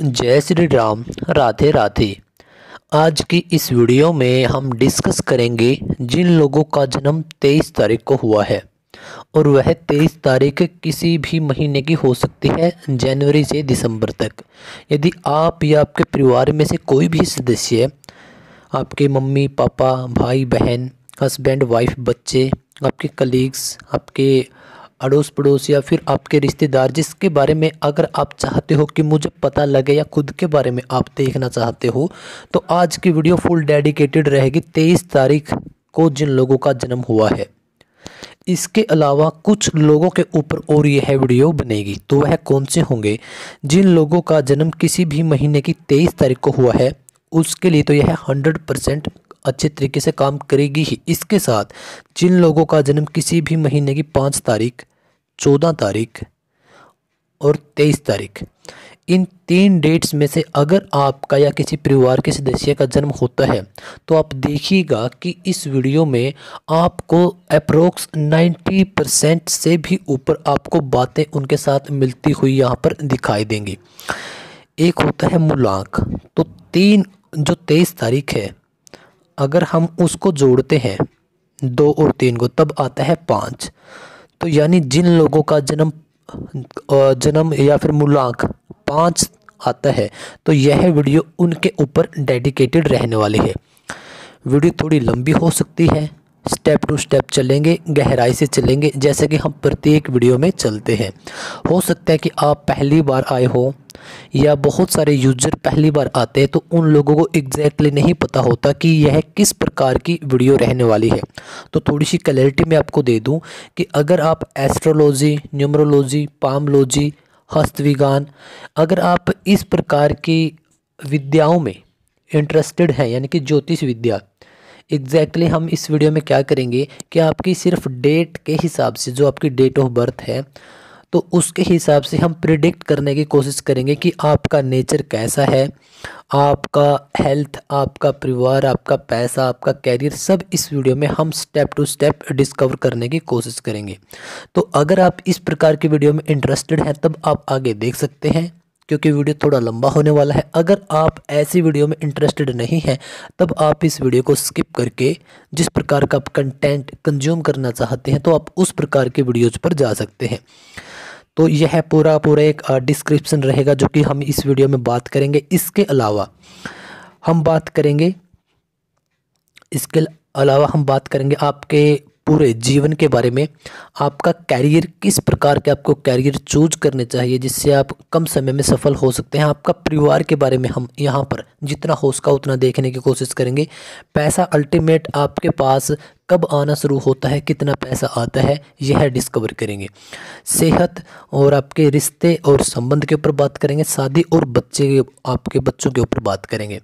जय श्री राम। राधे राधे। आज की इस वीडियो में हम डिस्कस करेंगे जिन लोगों का जन्म 23 तारीख को हुआ है और वह 23 तारीख किसी भी महीने की हो सकती है, जनवरी से दिसंबर तक। यदि आप या आपके परिवार में से कोई भी सदस्य, आपके मम्मी पापा, भाई बहन, हस्बैंड वाइफ, बच्चे, आपके कलीग्स, आपके अड़ोस पड़ोस या फिर आपके रिश्तेदार, जिसके बारे में अगर आप चाहते हो कि मुझे पता लगे या खुद के बारे में आप देखना चाहते हो, तो आज की वीडियो फुल डेडिकेटेड रहेगी 23 तारीख को जिन लोगों का जन्म हुआ है। इसके अलावा कुछ लोगों के ऊपर और यह वीडियो बनेगी, तो वह कौन से होंगे? जिन लोगों का जन्म किसी भी महीने की 23 तारीख को हुआ है, उसके लिए तो यह 100% अच्छे तरीके से काम करेगी ही। इसके साथ जिन लोगों का जन्म किसी भी महीने की 5 तारीख, 14 तारीख और 23 तारीख, इन 3 डेट्स में से अगर आपका या किसी परिवार के सदस्य का जन्म होता है, तो आप देखिएगा कि इस वीडियो में आपको अप्रोक्स 90% से भी ऊपर आपको बातें उनके साथ मिलती हुई यहाँ पर दिखाई देंगी। एक होता है मूलांक, तो 3 जो 23 तारीख है, अगर हम उसको जोड़ते हैं 2 और 3 को, तब आता है 5। तो यानी जिन लोगों का जन्म या फिर मूलांक 5 आता है, तो यह वीडियो उनके ऊपर डेडिकेटेड रहने वाली है। वीडियो थोड़ी लंबी हो सकती है, स्टेप टू स्टेप चलेंगे, गहराई से चलेंगे, जैसे कि हम प्रत्येक वीडियो में चलते हैं। हो सकता है कि आप पहली बार आए हो या बहुत सारे यूजर पहली बार आते हैं, तो उन लोगों को एग्जैक्टली नहीं पता होता कि यह किस प्रकार की वीडियो रहने वाली है। तो थोड़ी सी क्लैरिटी मैं आपको दे दूं कि अगर आप एस्ट्रोलॉजी, न्यूमरोलॉजी, पामोलॉजी, हस्तविज्ञान, अगर आप इस प्रकार की विद्याओं में इंटरेस्टेड हैं, यानी कि ज्योतिष विद्या, एग्जैक्टली हम इस वीडियो में क्या करेंगे कि आपकी सिर्फ डेट के हिसाब से, जो आपकी डेट ऑफ बर्थ है, तो उसके हिसाब से हम प्रिडिक्ट करने की कोशिश करेंगे कि आपका नेचर कैसा है, आपका हेल्थ, आपका परिवार, आपका पैसा, आपका कैरियर, सब इस वीडियो में हम स्टेप टू स्टेप डिस्कवर करने की कोशिश करेंगे। तो अगर आप इस प्रकार की वीडियो में इंटरेस्टेड हैं, तब आप आगे देख सकते हैं, क्योंकि वीडियो थोड़ा लंबा होने वाला है। अगर आप ऐसी वीडियो में इंटरेस्टेड नहीं हैं, तब आप इस वीडियो को स्किप करके जिस प्रकार का आप कंटेंट कंज्यूम करना चाहते हैं, तो आप उस प्रकार के वीडियोज़ पर जा सकते हैं। तो यह पूरा एक डिस्क्रिप्शन रहेगा जो कि हम इस वीडियो में बात करेंगे। इसके अलावा हम बात करेंगे आपके पूरे जीवन के बारे में। आपका कैरियर, किस प्रकार के आपको कैरियर चूज करने चाहिए जिससे आप कम समय में सफल हो सकते हैं। आपका परिवार के बारे में हम यहाँ पर जितना हो सका उतना देखने की कोशिश करेंगे। पैसा अल्टीमेट आपके पास कब आना शुरू होता है, कितना पैसा आता है, यह डिस्कवर करेंगे। सेहत और आपके रिश्ते और संबंध के ऊपर बात करेंगे। शादी और आपके बच्चों के ऊपर बात करेंगे।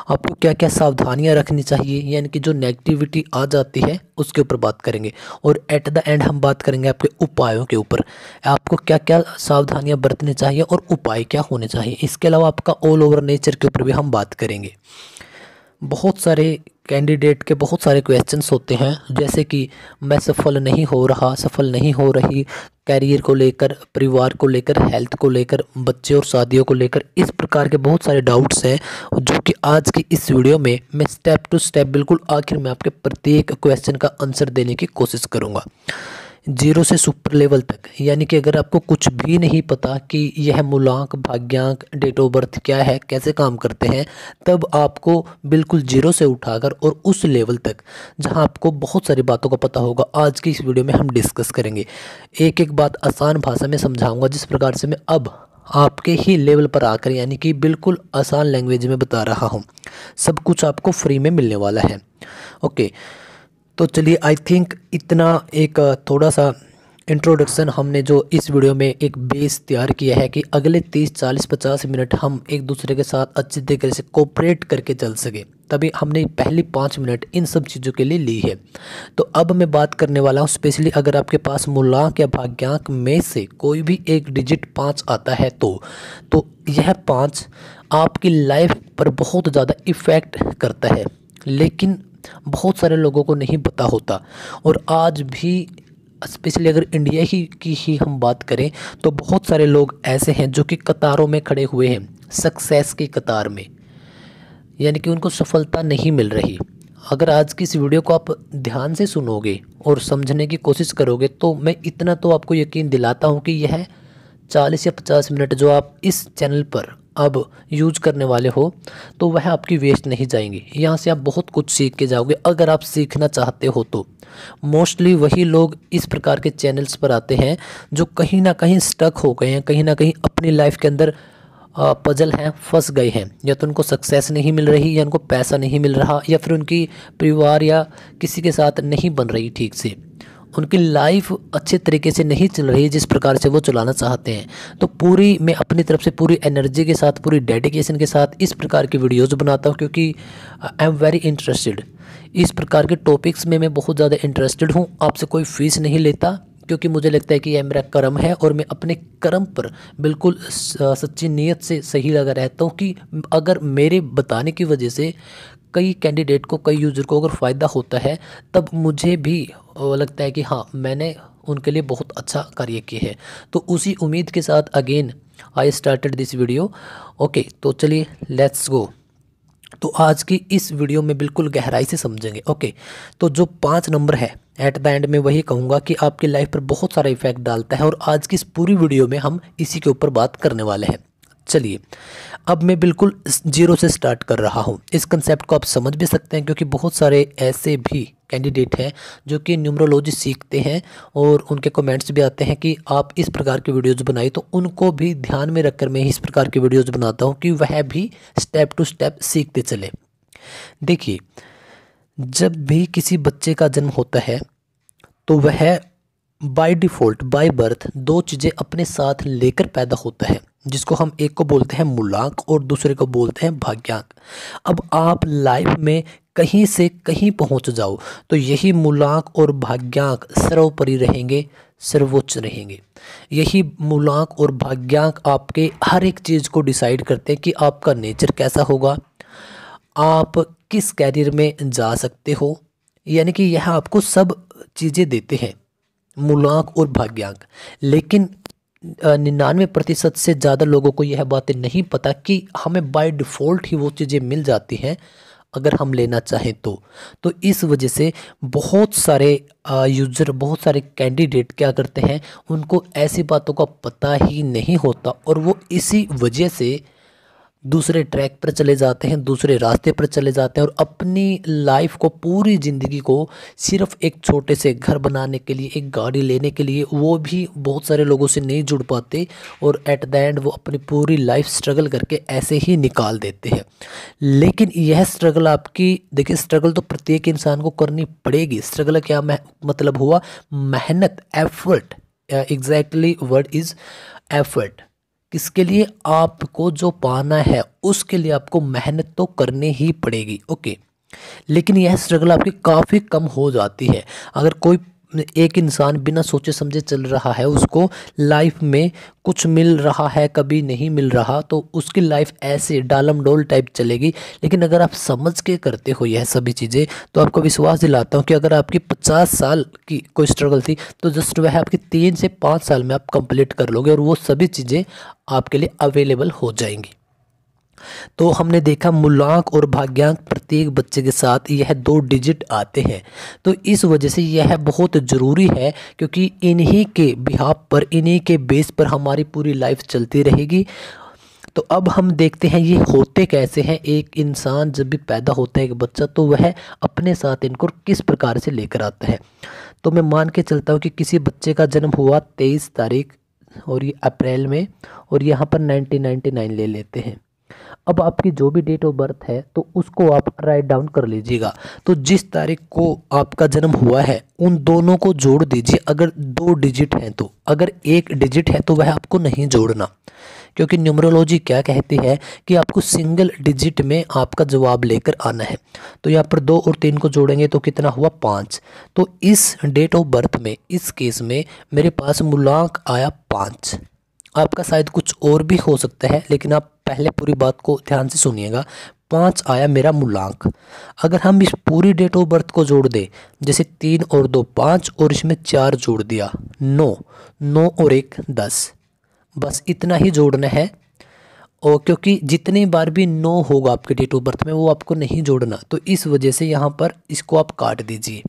आपको क्या क्या सावधानियां रखनी चाहिए, यानी कि जो नेगेटिविटी आ जाती है उसके ऊपर बात करेंगे। और एट द एंड हम बात करेंगे आपके उपायों के ऊपर, आपको क्या क्या सावधानियां बरतनी चाहिए और उपाय क्या होने चाहिए। इसके अलावा आपका ऑल ओवर नेचर के ऊपर भी हम बात करेंगे। बहुत सारे कैंडिडेट के बहुत सारे क्वेश्चंस होते हैं, जैसे कि मैं सफल नहीं हो रहा, सफल नहीं हो रही, कैरियर को लेकर, परिवार को लेकर, हेल्थ को लेकर, बच्चे और शादियों को लेकर। इस प्रकार के बहुत सारे डाउट्स हैं जो कि आज की इस वीडियो में मैं स्टेप टू स्टेप बिल्कुल आखिर में आपके प्रत्येक क्वेश्चन का आंसर देने की कोशिश करूँगा, 0 से सुपर लेवल तक। यानी कि अगर आपको कुछ भी नहीं पता कि यह मूलांक, भाग्यांक, डेट ऑफ बर्थ क्या है, कैसे काम करते हैं, तब आपको बिल्कुल 0 से उठाकर और उस लेवल तक जहां आपको बहुत सारी बातों का पता होगा, आज की इस वीडियो में हम डिस्कस करेंगे। एक एक बात आसान भाषा में समझाऊंगा, जिस प्रकार से मैं अब आपके ही लेवल पर आकर, यानी कि बिल्कुल आसान लैंग्वेज में बता रहा हूँ। सब कुछ आपको फ्री में मिलने वाला है। ओके, तो चलिए, आई थिंक इतना एक थोड़ा सा इंट्रोडक्शन हमने जो इस वीडियो में एक बेस तैयार किया है कि अगले 30, 40, 50 मिनट हम एक दूसरे के साथ अच्छी तरीके से कोऑपरेट करके चल सके, तभी हमने पहली 5 मिनट इन सब चीज़ों के लिए ली है। तो अब मैं बात करने वाला हूँ स्पेशली अगर आपके पास मूलांक या भाग्यांक में से कोई भी एक डिजिट 5 आता है, तो यह 5 आपकी लाइफ पर बहुत ज़्यादा इफ़ेक्ट करता है, लेकिन बहुत सारे लोगों को नहीं पता होता। और आज भी स्पेशली अगर इंडिया की हम बात करें तो बहुत सारे लोग ऐसे हैं जो कि कतारों में खड़े हुए हैं, सक्सेस की कतार में, यानी कि उनको सफलता नहीं मिल रही। अगर आज की इस वीडियो को आप ध्यान से सुनोगे और समझने की कोशिश करोगे तो मैं इतना तो आपको यकीन दिलाता हूँ कि यह 40 या 50 मिनट जो आप इस चैनल पर अब यूज करने वाले हो तो वह आपकी वेस्ट नहीं जाएंगी। यहाँ से आप बहुत कुछ सीख के जाओगे अगर आप सीखना चाहते हो तो। मोस्टली वही लोग इस प्रकार के चैनल्स पर आते हैं जो कहीं ना कहीं स्टक हो गए हैं, कहीं ना कहीं अपनी लाइफ के अंदर पजल हैं, फंस गए हैं, या तो उनको सक्सेस नहीं मिल रही, या उनको पैसा नहीं मिल रहा, या फिर उनकी परिवार या किसी के साथ नहीं बन रही ठीक से, उनकी लाइफ अच्छे तरीके से नहीं चल रही जिस प्रकार से वो चलाना चाहते हैं। तो पूरी मैं अपनी तरफ से पूरी एनर्जी के साथ, पूरी डेडिकेशन के साथ इस प्रकार की वीडियोज़ बनाता हूँ क्योंकि आई एम वेरी इंटरेस्टेड। इस प्रकार के टॉपिक्स में मैं बहुत ज़्यादा इंटरेस्टेड हूँ। आपसे कोई फ़ीस नहीं लेता क्योंकि मुझे लगता है कि यह मेरा कर्म है और मैं अपने कर्म पर बिल्कुल सच्ची नीयत से सही लगा रहता हूँ कि अगर मेरे बताने की वजह से कई कैंडिडेट को, कई यूज़र को अगर फ़ायदा होता है तब मुझे भी लगता है कि हाँ, मैंने उनके लिए बहुत अच्छा कार्य किया है। तो उसी उम्मीद के साथ again I started this video. Okay, तो चलिए लेट्स गो। तो आज की इस वीडियो में बिल्कुल गहराई से समझेंगे। ओके, तो जो 5 नंबर है एट द एंड में वही कहूँगा कि आपकी लाइफ पर बहुत सारा इफेक्ट डालता है और आज की इस पूरी वीडियो में हम इसी के ऊपर बात करने वाले हैं। चलिए, अब मैं बिल्कुल जीरो से स्टार्ट कर रहा हूँ। इस कंसेप्ट को आप समझ भी सकते हैं क्योंकि बहुत सारे ऐसे भी कैंडिडेट हैं जो कि न्यूमरोलॉजी सीखते हैं और उनके कमेंट्स भी आते हैं कि आप इस प्रकार की वीडियोस बनाई, तो उनको भी ध्यान में रखकर मैं इस प्रकार की वीडियोस बनाता हूँ कि वह भी स्टेप टू स्टेप सीखते चले। देखिए, जब भी किसी बच्चे का जन्म होता है तो वह बाय डिफ़ॉल्ट, बाय बर्थ 2 चीज़ें अपने साथ लेकर पैदा होता है, जिसको हम एक को बोलते हैं मूलांक और दूसरे को बोलते हैं भाग्यांक। अब आप लाइफ में कहीं से कहीं पहुंच जाओ तो यही मूलांक और भाग्यांक सर्वोपरि रहेंगे, सर्वोच्च रहेंगे। यही मूलांक और भाग्यांक आपके हर एक चीज़ को डिसाइड करते हैं कि आपका नेचर कैसा होगा, आप किस कैरियर में जा सकते हो, यानी कि यह आपको सब चीज़ें देते हैं, मूलांक और भाग्यांक। लेकिन 99% से ज़्यादा लोगों को यह बातें नहीं पता कि हमें बाय डिफ़ॉल्ट ही वो चीज़ें मिल जाती हैं अगर हम लेना चाहें तो इस वजह से बहुत सारे यूज़र, बहुत सारे कैंडिडेट क्या करते हैं, उनको ऐसी बातों का पता ही नहीं होता और वो इसी वजह से दूसरे ट्रैक पर चले जाते हैं, दूसरे रास्ते पर चले जाते हैं और अपनी लाइफ को, पूरी ज़िंदगी को सिर्फ एक छोटे से घर बनाने के लिए, एक गाड़ी लेने के लिए, वो भी बहुत सारे लोगों से नहीं जुड़ पाते और एट द एंड वो अपनी पूरी लाइफ स्ट्रगल करके ऐसे ही निकाल देते हैं। लेकिन यह स्ट्रगल आपकी, देखिए, स्ट्रगल तो प्रत्येक इंसान को करनी पड़ेगी। स्ट्रगल क्या मतलब हुआ? मेहनत, effort. Exactly word is effort. किसके लिए? आपको जो पाना है उसके लिए आपको मेहनत तो करनी ही पड़ेगी। ओके, लेकिन यह स्ट्रगल आपकी काफ़ी कम हो जाती है अगर कोई एक इंसान बिना सोचे समझे चल रहा है, उसको लाइफ में कुछ मिल रहा है, कभी नहीं मिल रहा, तो उसकी लाइफ ऐसे डालम डोल टाइप चलेगी। लेकिन अगर आप समझ के करते हो यह सभी चीज़ें तो आपको विश्वास दिलाता हूँ कि अगर आपकी 50 साल की कोई स्ट्रगल थी तो जस्ट वह आपकी 3 से 5 साल में आप कंप्लीट कर लोगे और वो सभी चीज़ें आपके लिए अवेलेबल हो जाएंगी। तो हमने देखा मूलांक और भाग्यांक प्रत्येक बच्चे के साथ यह 2 डिजिट आते हैं। तो इस वजह से यह बहुत ज़रूरी है क्योंकि इन्हीं के बिहाफ पर, इन्हीं के बेस पर हमारी पूरी लाइफ चलती रहेगी। तो अब हम देखते हैं ये होते कैसे हैं। एक इंसान जब भी पैदा होता है, एक बच्चा, तो वह अपने साथ इनको किस प्रकार से लेकर आता है। तो मैं मान के चलता हूँ कि किसी बच्चे का जन्म हुआ 23 तारीख और ये अप्रैल में, और यहाँ पर 1999 ले लेते हैं। अब आपकी जो भी डेट ऑफ बर्थ है तो उसको आप राइट डाउन कर लीजिएगा। तो जिस तारीख को आपका जन्म हुआ है उन दोनों को जोड़ दीजिए। अगर 2 डिजिट हैं तो, अगर 1 डिजिट है तो वह आपको नहीं जोड़ना, क्योंकि न्यूमरोलॉजी क्या कहती है कि आपको सिंगल डिजिट में आपका जवाब लेकर आना है। तो यहाँ पर 2 और 3 को जोड़ेंगे तो कितना हुआ? 5। तो इस डेट ऑफ बर्थ में, इस केस में मेरे पास मूलांक आया 5। आपका शायद कुछ और भी हो सकता है, लेकिन आप पहले पूरी बात को ध्यान से सुनिएगा। 5 आया मेरा मूलांक। अगर हम इस पूरी डेट ऑफ बर्थ को जोड़ दें, जैसे 3 और 2 5 और इसमें 4 जोड़ दिया 9, 9 और 1 10, बस इतना ही जोड़ना है। और क्योंकि जितनी बार भी 9 होगा आपके डेट ऑफ बर्थ में वो आपको नहीं जोड़ना, तो इस वजह से यहाँ पर इसको आप काट दीजिए।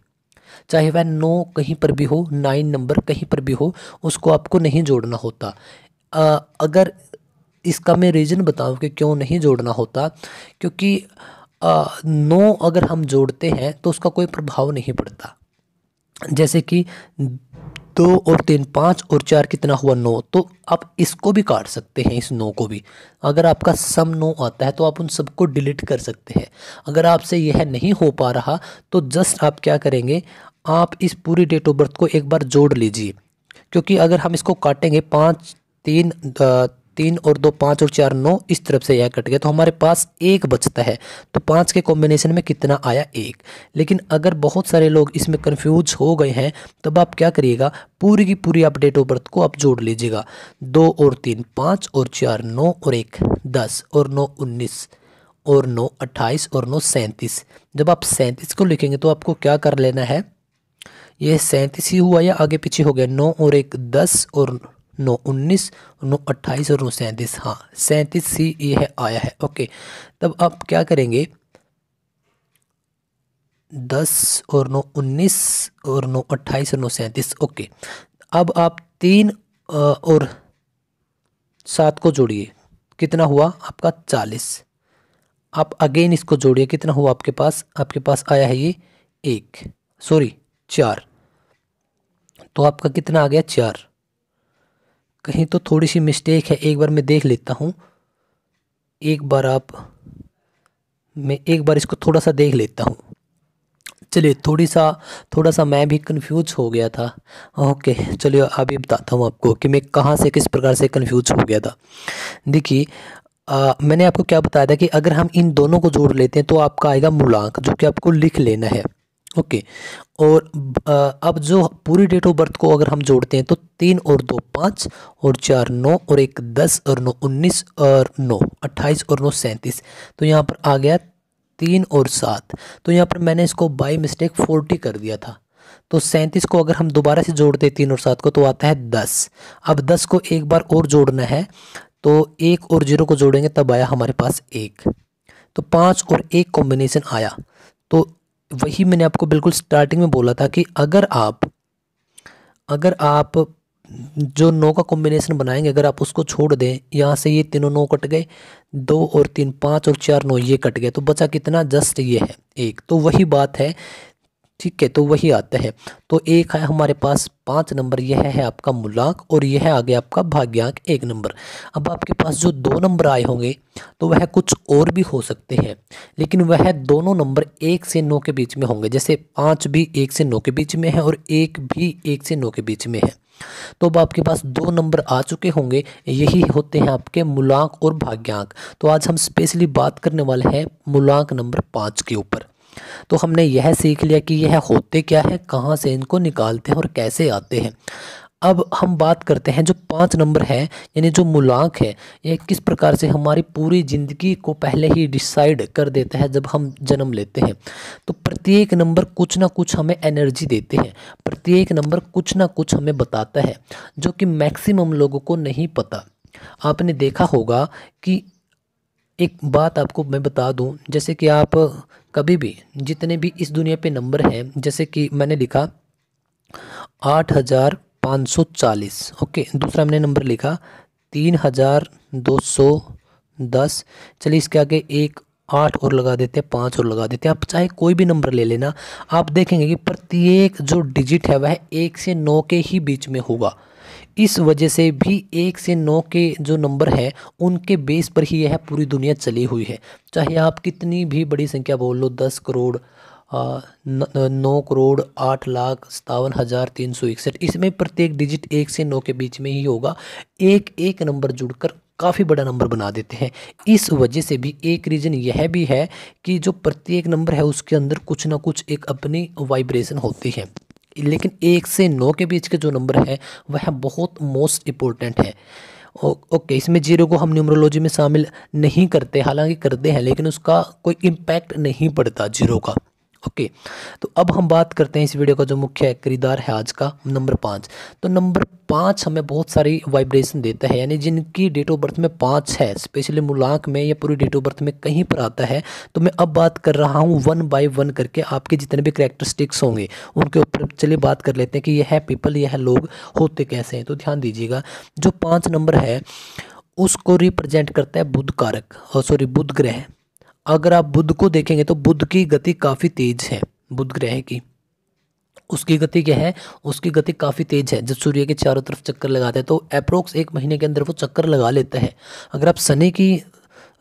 चाहे वह 9 कहीं पर भी हो, 9 नंबर कहीं पर भी हो, उसको आपको नहीं जोड़ना होता। अगर इसका मैं रीज़न बताऊं कि क्यों नहीं जोड़ना होता, क्योंकि 9 अगर हम जोड़ते हैं तो उसका कोई प्रभाव नहीं पड़ता। जैसे कि 2 और 3 5 और 4 कितना हुआ 9, तो आप इसको भी काट सकते हैं, इस 9 को भी। अगर आपका सम 9 आता है तो आप उन सबको डिलीट कर सकते हैं। अगर आपसे यह नहीं हो पा रहा तो जस्ट आप क्या करेंगे, आप इस पूरी डेट ऑफ बर्थ को एक बार जोड़ लीजिए। क्योंकि अगर हम इसको काटेंगे 5 3 3 और 2 5 और 4 9, इस तरफ से यह कट गया तो हमारे पास 1 बचता है। तो 5 के कॉम्बिनेशन में कितना आया 1। लेकिन अगर बहुत सारे लोग इसमें कंफ्यूज हो गए हैं, तब आप क्या करिएगा, पूरी की पूरी आप डेट ऑफ बर्थ को आप जोड़ लीजिएगा। 2 और 3 5 और 4 9 और 1 10 और 9 19 और 9 28 और 9 37। जब आप 37 को लिखेंगे तो आपको क्या कर लेना है, ये 37 ही हुआ या आगे पीछे हो गया, 9 और 1 10 और 9 19 और 9 28 और 9 37, हाँ 37 ही ये आया है। ओके, तब आप क्या करेंगे, 10 और 9 19 और 9 28 और 9 37। ओके, अब आप 3 और 7 को जोड़िए, कितना हुआ आपका 40। आप अगेन इसको जोड़िए, कितना हुआ आपके पास आया है ये 1 सॉरी 4। तो आपका कितना आ गया 4। कहीं तो थोड़ी सी मिस्टेक है, एक बार मैं देख लेता हूँ। मैं एक बार इसको थोड़ा सा देख लेता हूँ। चलिए, थोड़ा सा मैं भी कंफ्यूज हो गया था। ओके, चलिए अभी बताता हूँ आपको कि मैं कहाँ से किस प्रकार से कंफ्यूज हो गया था। देखिए, मैंने आपको क्या बताया था कि अगर हम इन दोनों को जोड़ लेते हैं तो आपका आएगा मूलांक, जो कि आपको लिख लेना है। ओके, और अब जो पूरी डेट ऑफ बर्थ को अगर हम जोड़ते हैं तो 3 और 2 5 और 4 9 और 1 10 और 9 19 और 9 28 और 9 37। तो यहाँ पर आ गया 3 और 7। तो यहाँ पर मैंने इसको बाई मिस्टेक 40 कर दिया था। तो 37 को अगर हम दोबारा से जोड़ते हैं 3 और 7 को तो आता है 10। अब 10 को एक बार और जोड़ना है, तो 1 और 0 को जोड़ेंगे तब आया हमारे पास 1। तो 5 और 1 कॉम्बिनेशन आया। तो वही मैंने आपको बिल्कुल स्टार्टिंग में बोला था कि अगर आप जो 9 का कॉम्बिनेशन बनाएंगे, अगर आप उसको छोड़ दें, यहाँ से ये तीनों 9 कट गए, 2 और 3 5 और 4 9 ये कट गए, तो बचा कितना, जस्ट ये है 1। तो वही बात है, ठीक है, तो वही आता है। तो एक है हमारे पास 5 नंबर, यह है आपका मूलांक, और यह आ गया आपका भाग्यांक 1 नंबर। अब आपके पास जो 2 नंबर आए होंगे तो वह कुछ और भी हो सकते हैं, लेकिन वह दोनों नंबर 1 से 9 के बीच में होंगे। जैसे 5 भी 1 से 9 के बीच में है और 1 भी 1 से 9 के बीच में है। तो अब आपके पास 2 नंबर आ चुके होंगे, यही होते हैं आपके मूलांक और भाग्यांक। तो आज हम स्पेशली बात करने वाले हैं मूलांक नंबर 5 के ऊपर। तो हमने यह सीख लिया कि यह होते क्या है, कहाँ से इनको निकालते हैं और कैसे आते हैं। अब हम बात करते हैं जो 5 नंबर है, यानी जो मूलांक है, यह किस प्रकार से हमारी पूरी ज़िंदगी को पहले ही डिसाइड कर देता है जब हम जन्म लेते हैं। तो प्रत्येक नंबर कुछ ना कुछ हमें एनर्जी देते हैं, प्रत्येक नंबर कुछ ना कुछ हमें बताता है, जो कि मैक्सिमम लोगों को नहीं पता। आपने देखा होगा कि एक बात आपको मैं बता दूं, जैसे कि आप कभी भी जितने भी इस दुनिया पे नंबर हैं, जैसे कि मैंने लिखा 8540, ओके, दूसरा मैंने नंबर लिखा 3210। चलिए इसके आगे एक 8 और लगा देते हैं, 5 और लगा देते हैं। आप चाहे कोई भी नंबर ले लेना, आप देखेंगे कि प्रत्येक जो डिजिट है वह 1 से 9 के ही बीच में होगा। इस वजह से भी 1 से 9 के जो नंबर हैं उनके बेस पर ही यह पूरी दुनिया चली हुई है। चाहे आप कितनी भी बड़ी संख्या बोल लो, 10 करोड़ 9 करोड़ 8,57,361, इसमें प्रत्येक डिजिट 1 से 9 के बीच में ही होगा। एक एक नंबर जुड़कर काफ़ी बड़ा नंबर बना देते हैं। इस वजह से भी एक रीज़न यह भी है कि जो प्रत्येक नंबर है उसके अंदर कुछ ना कुछ एक अपनी वाइब्रेशन होती है। लेकिन 1 से 9 के बीच के जो नंबर है वह बहुत मोस्ट इम्पोर्टेंट है। ओके, इसमें जीरो को हम न्यूमरोलॉजी में शामिल नहीं करते, हालांकि करते हैं लेकिन उसका कोई इम्पैक्ट नहीं पड़ता जीरो का। ओके, तो अब हम बात करते हैं इस वीडियो का जो मुख्य किरदार है आज का, नंबर 5। तो नंबर 5 हमें बहुत सारी वाइब्रेशन देता है, यानी जिनकी डेट ऑफ बर्थ में 5 है, स्पेशली मूलांक में या पूरी डेट ऑफ बर्थ में कहीं पर आता है। तो मैं अब बात कर रहा हूँ 1 बाय 1 करके आपके जितने भी कैरेक्टरिस्टिक्स होंगे उनके ऊपर चलिए बात कर लेते हैं कि यह पीपल, यह लोग होते कैसे हैं। तो ध्यान दीजिएगा, जो 5 नंबर है उसको रिप्रेजेंट करता है बुध कारक, बुध ग्रह। अगर आप बुध को देखेंगे तो बुध की गति काफ़ी तेज है, बुध ग्रह की उसकी गति क्या है, उसकी गति काफ़ी तेज है। जब सूर्य के चारों तरफ चक्कर लगाते हैं तो अप्रोक्स 1 महीने के अंदर वो चक्कर लगा लेता है। अगर आप शनि की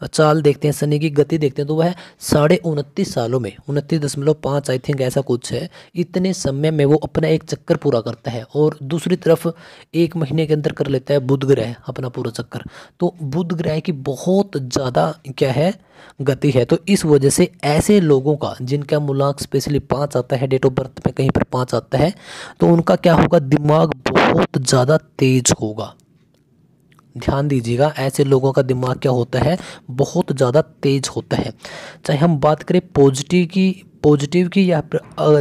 चाल देखते हैं, शनि की गति देखते हैं तो वह 29.5 सालों में 29.5 आई थिंक ऐसा कुछ है, इतने समय में वो अपना एक चक्कर पूरा करता है। और दूसरी तरफ 1 महीने के अंदर कर लेता है बुध ग्रह अपना पूरा चक्कर। तो बुध ग्रह की बहुत ज़्यादा क्या है, गति है। तो इस वजह से ऐसे लोगों का जिनका मूलांक स्पेशली 5 आता है, डेट ऑफ बर्थ में कहीं पर 5 आता है, तो उनका क्या होगा, दिमाग बहुत ज़्यादा तेज होगा। ध्यान दीजिएगा, ऐसे लोगों का दिमाग क्या होता है, बहुत ज़्यादा तेज होता है। चाहे हम बात करें पॉजिटिव की या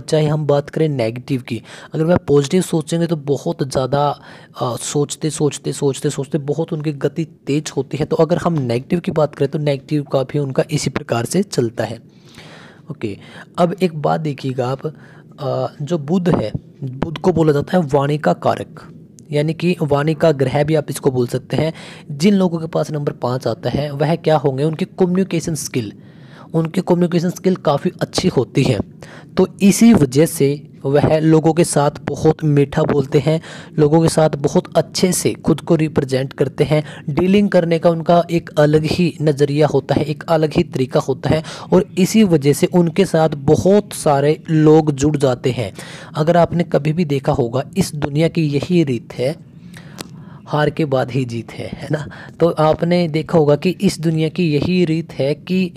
चाहे हम बात करें नेगेटिव की। अगर वह पॉजिटिव सोचेंगे तो बहुत ज़्यादा सोचते बहुत उनकी गति तेज होती है। तो अगर हम नेगेटिव की बात करें तो नेगेटिव का भी उनका इसी प्रकार से चलता है। ओके, अब एक बात देखिएगा आप, जो बुध है, बुध को बोला जाता है वाणी का कारक, यानी कि वाणी का ग्रह भी आप इसको बोल सकते हैं। जिन लोगों के पास नंबर 5 आता है वह क्या होंगे, उनकी कम्युनिकेशन स्किल काफ़ी अच्छी होती है। तो इसी वजह से वह लोगों के साथ बहुत मीठा बोलते हैं, लोगों के साथ बहुत अच्छे से खुद को रिप्रेजेंट करते हैं। डीलिंग करने का उनका एक अलग ही नज़रिया होता है, एक अलग ही तरीका होता है, और इसी वजह से उनके साथ बहुत सारे लोग जुड़ जाते हैं। अगर आपने कभी भी देखा होगा, इस दुनिया की यही रीत है, हार के बाद ही जीत है ना। तो आपने देखा होगा कि इस दुनिया की यही रीत है कि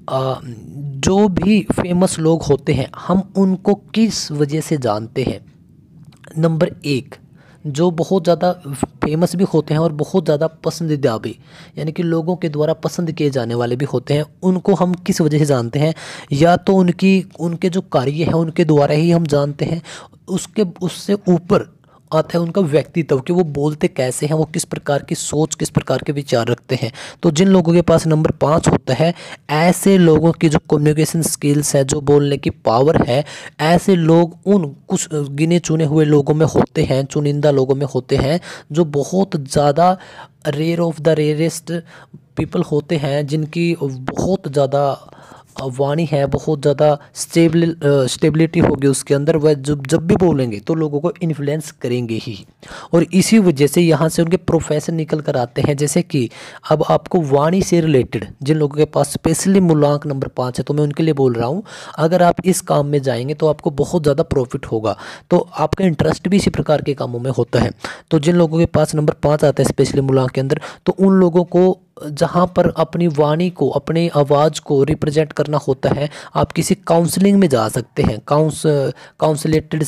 जो भी फेमस लोग होते हैं हम उनको किस वजह से जानते हैं। नंबर 1, जो बहुत ज़्यादा फेमस भी होते हैं और बहुत ज़्यादा पसंदीदा भी, यानी कि लोगों के द्वारा पसंद किए जाने वाले भी होते हैं, उनको हम किस वजह से जानते हैं, या तो उनके जो कार्य हैं उनके द्वारा ही हम जानते हैं। उससे ऊपर आता है उनका व्यक्तित्व, कि वो बोलते कैसे हैं, वो किस प्रकार की सोच, किस प्रकार के विचार रखते हैं। तो जिन लोगों के पास नंबर 5 होता है, ऐसे लोगों की जो कम्युनिकेशन स्किल्स है, जो बोलने की पावर है, ऐसे लोग उन कुछ गिने चुने हुए लोगों में होते हैं, चुनिंदा लोगों में होते हैं, जो बहुत ज़्यादा rare of the rarest people होते हैं, जिनकी बहुत ज़्यादा वाणी है, बहुत ज़्यादा स्टेबिलिटी होगी उसके अंदर। वह जब भी बोलेंगे तो लोगों को इन्फ्लुएंस करेंगे ही, और इसी वजह से यहाँ से उनके प्रोफेशन निकल कर आते हैं। जैसे कि अब आपको वाणी से रिलेटेड जिन लोगों के पास स्पेशली मूलांक नंबर 5 है, तो मैं उनके लिए बोल रहा हूँ, अगर आप इस काम में जाएंगे तो आपको बहुत ज़्यादा प्रॉफिट होगा। तो आपका इंटरेस्ट भी इसी प्रकार के कामों में होता है। तो जिन लोगों के पास नंबर 5 आता है स्पेशली मूलांक के अंदर, तो उन लोगों को जहाँ पर अपनी वाणी को, अपनी आवाज़ को रिप्रेजेंट करना होता है, आप किसी काउंसलिंग में जा सकते हैं। काउंसलिंग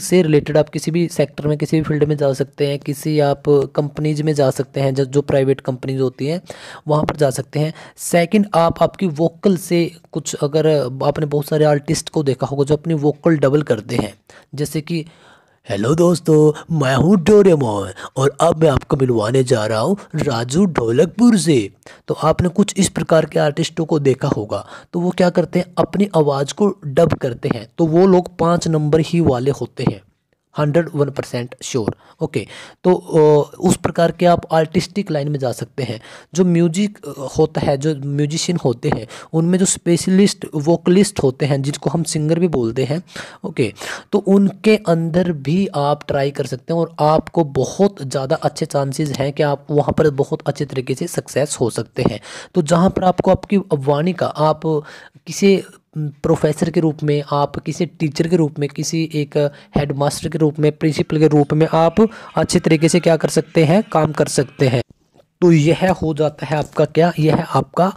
से रिलेटेड आप किसी भी सेक्टर में, किसी भी फील्ड में जा सकते हैं। किसी आप कंपनीज में जा सकते हैं, जो प्राइवेट कंपनीज होती हैं वहाँ पर जा सकते हैं। सेकंड, आप आपकी वोकल से कुछ, अगर आपने बहुत सारे आर्टिस्ट को देखा होगा जो अपनी वोकल डबल करते हैं, जैसे कि हेलो दोस्तों, मैं हूँ डोरेमोन और अब मैं आपको मिलवाने जा रहा हूँ राजू ढोलकपुर से। तो आपने कुछ इस प्रकार के आर्टिस्टों को देखा होगा। तो वो क्या करते हैं, अपनी आवाज़ को डब करते हैं। तो वो लोग 5 नंबर ही वाले होते हैं, 101% श्योर। ओके, तो उस प्रकार के आप आर्टिस्टिक लाइन में जा सकते हैं। जो म्यूजिक होता है, जो म्यूजिशियन होते हैं, उनमें जो स्पेशलिस्ट वोकलिस्ट होते हैं, जिसको हम सिंगर भी बोलते हैं, ओके, तो उनके अंदर भी आप ट्राई कर सकते हैं, और आपको बहुत ज़्यादा अच्छे चांसेस हैं कि आप वहाँ पर बहुत अच्छे तरीके से सक्सेस हो सकते हैं। तो जहाँ पर आपको आपकी वाणी का, आप किसी प्रोफेसर के रूप में, आप किसी टीचर के रूप में, किसी एक हेड मास्टर के रूप में, प्रिंसिपल के रूप में आप अच्छे तरीके से क्या कर सकते हैं, काम कर सकते हैं। तो यह हो जाता है आपका क्या, यह आपका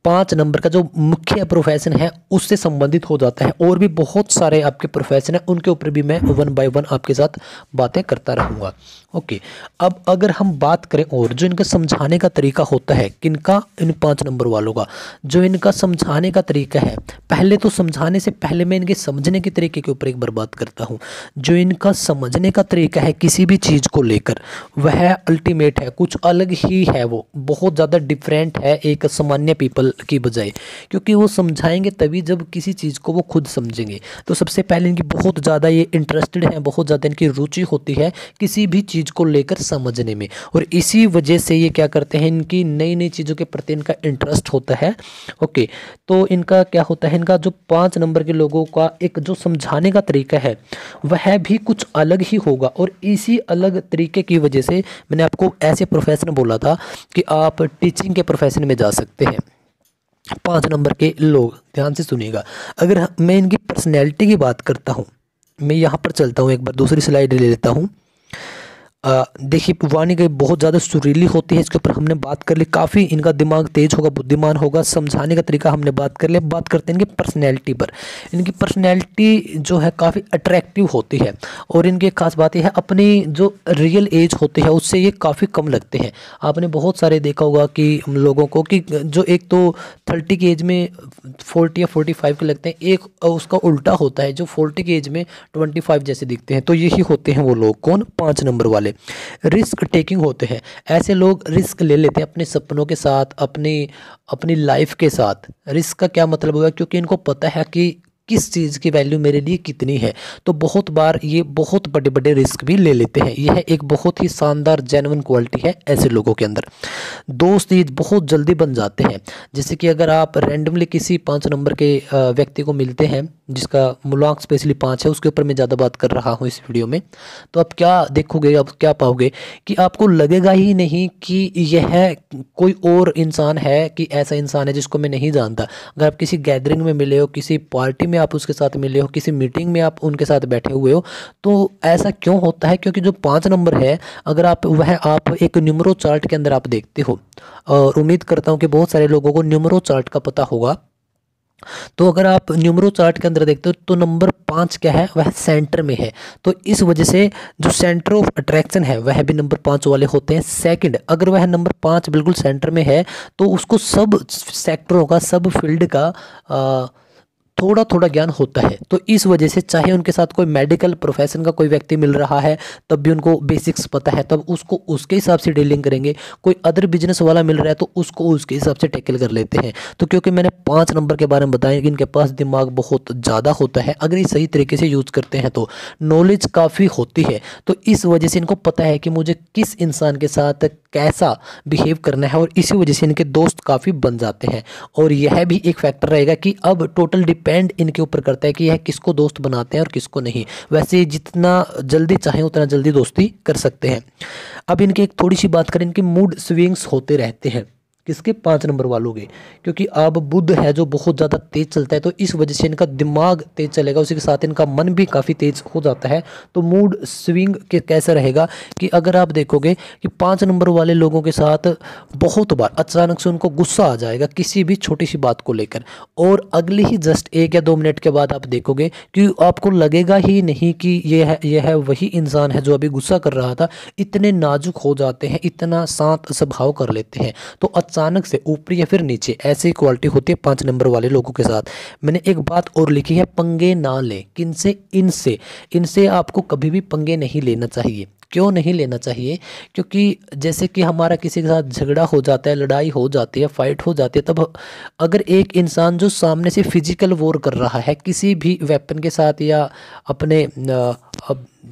5 नंबर का जो मुख्य प्रोफेशन है उससे संबंधित हो जाता है। और भी बहुत सारे आपके प्रोफेशन हैं, उनके ऊपर भी मैं 1 बाय 1 आपके साथ बातें करता रहूँगा। ओके, अब अगर हम बात करें और जो इनका समझाने का तरीका होता है, किनका, इन 5 नंबर वालों का जो इनका समझाने का तरीका है, पहले तो समझाने से पहले मैं इनके समझने के तरीके के ऊपर एक बार बात करता हूँ। जो इनका समझने का तरीका है किसी भी चीज़ को लेकर, वह अल्टीमेट है, कुछ अलग ही है, वो बहुत ज़्यादा डिफरेंट है एक सामान्य पीपल की बजाय, क्योंकि वो समझाएंगे तभी जब किसी चीज़ को वो खुद समझेंगे। तो सबसे पहले इनकी बहुत ज़्यादा ये इंटरेस्टेड है, बहुत ज़्यादा इनकी रुचि होती है किसी भी चीज़ को लेकर समझने में, और इसी वजह से ये क्या करते हैं, इनकी नई नई चीज़ों के प्रति इनका इंटरेस्ट होता है। ओके, तो इनका क्या होता है, इनका जो 5 नंबर के लोगों का एक जो समझाने का तरीका है वह भी कुछ अलग ही होगा। और इसी अलग तरीके की वजह से मैंने आपको ऐसे प्रोफेशन बोला था कि आप टीचिंग के प्रोफेशन में जा सकते हैं। 5 नंबर के लोग, ध्यान से सुनिएगा। अगर मैं इनकी पर्सनैलिटी की बात करता हूँ, मैं यहाँ पर चलता हूँ, एक बार दूसरी स्लाइड ले लेता हूँ। देखिए, वाणी की बहुत ज़्यादा सुरीली होती है, इसके ऊपर हमने बात कर ली। काफ़ी इनका दिमाग तेज होगा, बुद्धिमान होगा, समझाने का तरीका हमने बात कर लिया। बात करते हैं इनकी पर्सनैलिटी पर। इनकी पर्सनैलिटी जो है काफ़ी अट्रैक्टिव होती है, और इनकी खास बात यह है अपनी जो रियल एज होती है उससे ये काफ़ी कम लगते हैं। आपने बहुत सारे देखा होगा कि लोगों को कि जो एक तो 30 की एज में 40 या 45 के लगते हैं, एक उसका उल्टा होता है जो 40 की एज में 25 जैसे दिखते हैं। तो यही होते हैं वो लोग, कौन, 5 नंबर वाले। रिस्क टेकिंग होते हैं, ऐसे लोग रिस्क ले लेते हैं अपने सपनों के साथ, अपनी लाइफ के साथ। रिस्क का क्या मतलब हुआ, क्योंकि इनको पता है कि किस चीज़ की वैल्यू मेरे लिए कितनी है, तो बहुत बार ये बहुत बड़े बड़े रिस्क भी ले लेते हैं। यह एक बहुत ही शानदार जेन्युइन क्वालिटी है ऐसे लोगों के अंदर। दोस्त ये बहुत जल्दी बन जाते हैं। जैसे कि अगर आप रैंडमली किसी 5 नंबर के व्यक्ति को मिलते हैं जिसका मूलांक स्पेशली 5 है, उसके ऊपर मैं ज़्यादा बात कर रहा हूँ इस वीडियो में, तो आप क्या देखोगे, आप क्या पाओगे कि आपको लगेगा ही नहीं कि यह कोई और इंसान है, कि ऐसा इंसान है जिसको मैं नहीं जानता। अगर आप किसी गैदरिंग में मिले हो, किसी पार्टी में आप उसके साथ मिले हो, किसी मीटिंग में आप उनके साथ बैठे हुए हो, तो ऐसा क्यों होता है, क्योंकि जो 5 नंबर है, अगर आप एक न्यूमरो चार्ट के अंदर आप देखते हो, और उम्मीद करता हूँ कि बहुत सारे लोगों को न्यूमरो चार्ट का पता होगा। तो अगर आप न्यूमरो चार्ट के अंदर देखते हो तो नंबर 5 क्या है, वह सेंटर में है। तो इस वजह से जो सेंटर ऑफ अट्रैक्शन है वह भी नंबर 5 वाले होते हैं। सेकंड, अगर वह नंबर 5 बिल्कुल सेंटर में है तो उसको सब सेक्टरों का, सब फील्ड का थोड़ा थोड़ा ज्ञान होता है। तो इस वजह से चाहे उनके साथ कोई मेडिकल प्रोफेशन का कोई व्यक्ति मिल रहा है तब भी उनको बेसिक्स पता है, तब उसको उसके हिसाब से डीलिंग करेंगे। कोई अदर बिजनेस वाला मिल रहा है तो उसको उसके हिसाब से टैकल कर लेते हैं। तो क्योंकि मैंने 5 नंबर के बारे में बताया कि इनके पास दिमाग बहुत ज़्यादा होता है, अगर ये सही तरीके से यूज़ करते हैं तो नॉलेज काफ़ी होती है। तो इस वजह से इनको पता है कि मुझे किस इंसान के साथ कैसा बिहेव करना है, और इसी वजह से इनके दोस्त काफ़ी बन जाते हैं। और यह भी एक फैक्टर रहेगा कि अब टोटल डिपेंड इनके ऊपर करता है कि यह किसको दोस्त बनाते हैं और किसको नहीं। वैसे जितना जल्दी चाहें उतना जल्दी दोस्ती कर सकते हैं। अब इनकी एक थोड़ी सी बात करें, इनके मूड स्विंग्स होते रहते हैं, किसके, 5 नंबर वालों के, क्योंकि अब बुध है जो बहुत ज़्यादा तेज चलता है, तो इस वजह से इनका दिमाग तेज चलेगा, उसी के साथ इनका मन भी काफ़ी तेज हो जाता है। तो मूड स्विंग के कैसा रहेगा कि अगर आप देखोगे कि 5 नंबर वाले लोगों के साथ बहुत बार अचानक से उनको गुस्सा आ जाएगा किसी भी छोटी सी बात को लेकर, और अगले ही जस्ट 1 या 2 मिनट के बाद आप देखोगे कि आपको लगेगा ही नहीं कि यह है वही इंसान है जो अभी गुस्सा कर रहा था। इतने नाजुक हो जाते हैं, इतना शांत स्वभाव कर लेते हैं। तो अचानक से ऊपर या फिर नीचे ऐसी क्वालिटी होती है 5 नंबर वाले लोगों के साथ। मैंने एक बात और लिखी है, पंगे ना लें। किनसे, इनसे आपको कभी भी पंगे नहीं लेना चाहिए। क्यों नहीं लेना चाहिए, क्योंकि जैसे कि हमारा किसी के साथ झगड़ा हो जाता है, लड़ाई हो जाती है, फाइट हो जाती है, तब अगर एक इंसान जो सामने से फिजिकल वॉर कर रहा है किसी भी वेपन के साथ या अपने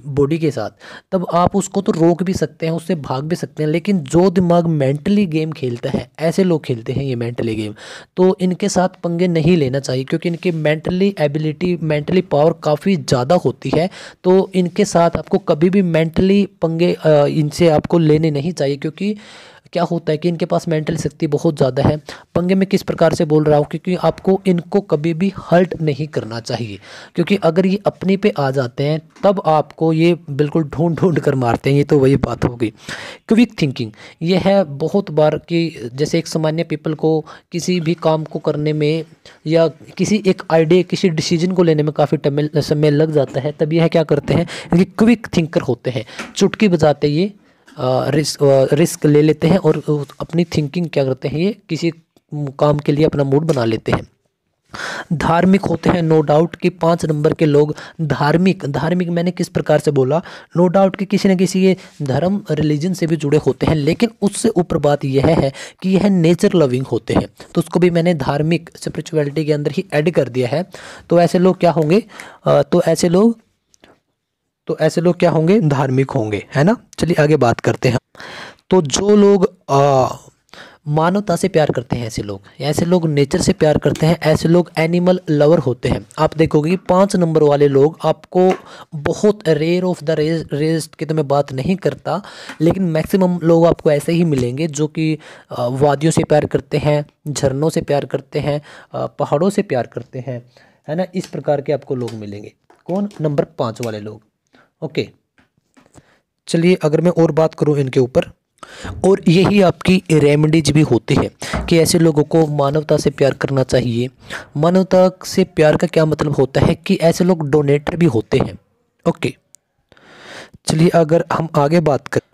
बॉडी के साथ, तब आप उसको तो रोक भी सकते हैं, उससे भाग भी सकते हैं। लेकिन जो दिमाग मेंटली गेम खेलता है, ऐसे लोग खेलते हैं ये मेंटली गेम, तो इनके साथ पंगे नहीं लेना चाहिए, क्योंकि इनकी मेंटली एबिलिटी, मेंटली पावर काफ़ी ज़्यादा होती है। तो इनके साथ आपको कभी भी मेंटली पंगे इनसे आपको लेने नहीं चाहिए, क्योंकि क्या होता है कि इनके पास मेंटल शक्ति बहुत ज़्यादा है। पंगे में किस प्रकार से बोल रहा हूँ, क्योंकि आपको इनको कभी भी हर्ट नहीं करना चाहिए, क्योंकि अगर ये अपने पे आ जाते हैं तब आपको को ये बिल्कुल ढूंढ ढूंढ कर मारते हैं। ये तो वही बात हो गई। क्विक थिंकिंग ये है बहुत बार कि जैसे एक सामान्य पीपल को किसी भी काम को करने में या किसी एक आइडिया किसी डिसीजन को लेने में काफ़ी समय लग जाता है, तब यह क्या करते हैं, ये क्विक थिंकर होते हैं। चुटकी बजाते ये रिस्क ले लेते हैं और अपनी थिंकिंग क्या करते हैं, ये किसी काम के लिए अपना मूड बना लेते हैं। धार्मिक होते हैं, नो डाउट कि 5 नंबर के लोग धार्मिक मैंने किस प्रकार से बोला, नो डाउट कि किसी न किसी ये धर्म रिलीजन से भी जुड़े होते हैं, लेकिन उससे ऊपर बात यह है कि यह नेचर लविंग होते हैं, तो उसको भी मैंने धार्मिक स्पिरिचुअलिटी के अंदर ही ऐड कर दिया है। तो ऐसे लोग क्या होंगे, तो ऐसे लोग क्या होंगे, धार्मिक होंगे, है ना। चलिए आगे बात करते हैं। तो जो लोग मानवता से प्यार करते हैं, ऐसे लोग नेचर से प्यार करते हैं, ऐसे लोग एनिमल लवर होते हैं। आप देखोगे कि 5 नंबर वाले लोग आपको बहुत रेयर ऑफ द रेस्ट की तो मैं बात नहीं करता, लेकिन मैक्सिमम लोग आपको ऐसे ही मिलेंगे जो कि वादियों से प्यार करते हैं, झरनों से प्यार करते हैं, पहाड़ों से प्यार करते हैं, है ना। इस प्रकार के आपको लोग मिलेंगे। कौन, नंबर 5 वाले लोग। ओके, चलिए अगर मैं और बात करूं इनके ऊपर, और यही आपकी रेमेडीज भी होती है कि ऐसे लोगों को मानवता से प्यार करना चाहिए। मानवता से प्यार का क्या मतलब होता है कि ऐसे लोग डोनेटर भी होते हैं। ओके, चलिए अगर हम आगे बात करें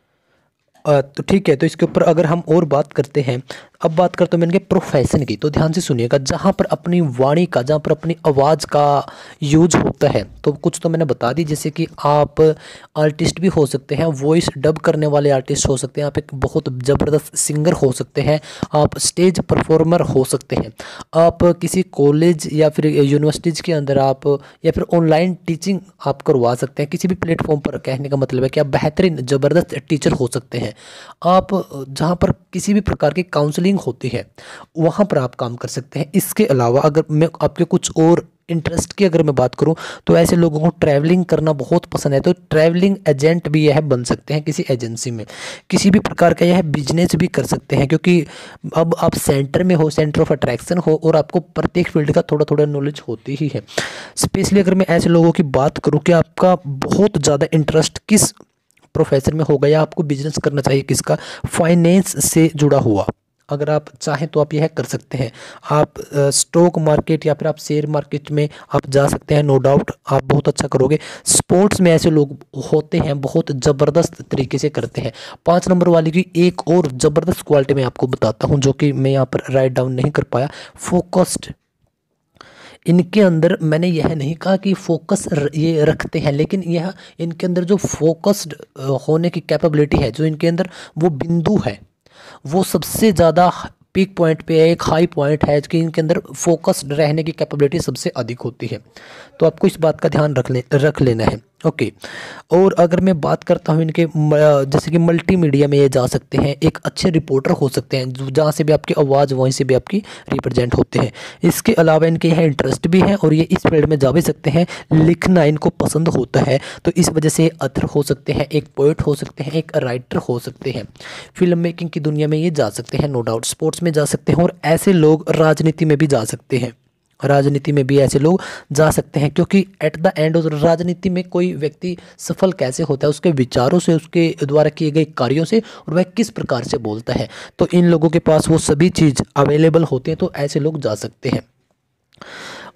तो ठीक है, तो इसके ऊपर अगर हम और बात करते हैं, अब बात करते हैं इनके प्रोफेशन की। तो ध्यान से सुनिएगा, जहाँ पर अपनी वाणी का, जहाँ पर अपनी आवाज़ का यूज होता है, तो कुछ तो मैंने बता दी, जैसे कि आप आर्टिस्ट भी हो सकते हैं, वॉइस डब करने वाले आर्टिस्ट हो सकते हैं, आप एक बहुत ज़बरदस्त सिंगर हो सकते हैं, आप स्टेज परफॉर्मर हो सकते हैं, आप किसी कॉलेज या फिर यूनिवर्सिटीज़ के अंदर आप या फिर ऑनलाइन टीचिंग आप करवा सकते हैं। किसी भी प्लेटफॉर्म पर, कहने का मतलब है कि आप बेहतरीन ज़बरदस्त टीचर हो सकते हैं। आप जहाँ पर किसी भी प्रकार की काउंसलिंग होती है वहाँ पर आप काम कर सकते हैं। इसके अलावा अगर मैं आपके कुछ और इंटरेस्ट की अगर मैं बात करूं, तो ऐसे लोगों को ट्रैवलिंग करना बहुत पसंद है, तो ट्रैवलिंग एजेंट भी यह बन सकते हैं किसी एजेंसी में। किसी भी प्रकार का यह बिजनेस भी कर सकते हैं, क्योंकि अब आप सेंटर में हो, सेंटर ऑफ अट्रैक्शन हो, और आपको प्रत्येक फील्ड का थोड़ा थोड़ा नॉलेज होती ही है। स्पेशली अगर मैं ऐसे लोगों की बात करूँ कि आपका बहुत ज़्यादा इंटरेस्ट किस प्रोफेशन में होगा, या आपको बिजनेस करना चाहिए किसका, फाइनेंस से जुड़ा हुआ, अगर आप चाहें तो आप यह कर सकते हैं। आप स्टॉक मार्केट या फिर आप शेयर मार्केट में आप जा सकते हैं, नो डाउट आप बहुत अच्छा करोगे। स्पोर्ट्स में ऐसे लोग होते हैं, बहुत ज़बरदस्त तरीके से करते हैं। 5 नंबर वाले की एक और ज़बरदस्त क्वालिटी मैं आपको बताता हूं, जो कि मैं यहाँ पर राइट डाउन नहीं कर पाया, फोकस्ड। इनके अंदर मैंने यह नहीं कहा कि फोकस ये रखते हैं, लेकिन यह इनके अंदर जो फोकस्ड होने की कैपेबिलिटी है, जो इनके अंदर वो बिंदु है, वो सबसे ज़्यादा पीक पॉइंट पे है, एक हाई पॉइंट है कि इनके अंदर फोकस्ड रहने की कैपेबिलिटी सबसे अधिक होती है। तो आपको इस बात का ध्यान रख लेना है। ओके, और अगर मैं बात करता हूँ इनके, जैसे कि मल्टीमीडिया में ये जा सकते हैं, एक अच्छे रिपोर्टर हो सकते हैं, जहाँ से भी आपकी आवाज़ वहीं से भी आपकी रिप्रेजेंट होते हैं। इसके अलावा इनके यहाँ इंटरेस्ट भी है और ये इस फील्ड में जा भी सकते हैं, लिखना इनको पसंद होता है, तो इस वजह से अथर हो सकते हैं, एक पोइट हो सकते हैं, एक राइटर हो सकते हैं। फिल्म मेकिंग की दुनिया में ये जा सकते हैं, नो डाउट स्पोर्ट्स में जा सकते हैं, और ऐसे लोग राजनीति में भी जा सकते हैं। राजनीति में भी ऐसे लोग जा सकते हैं, क्योंकि एट द एंड राजनीति में कोई व्यक्ति सफल कैसे होता है, उसके विचारों से, उसके द्वारा किए गए कार्यों से, और वह किस प्रकार से बोलता है। तो इन लोगों के पास वो सभी चीज़ अवेलेबल होते हैं, तो ऐसे लोग जा सकते हैं।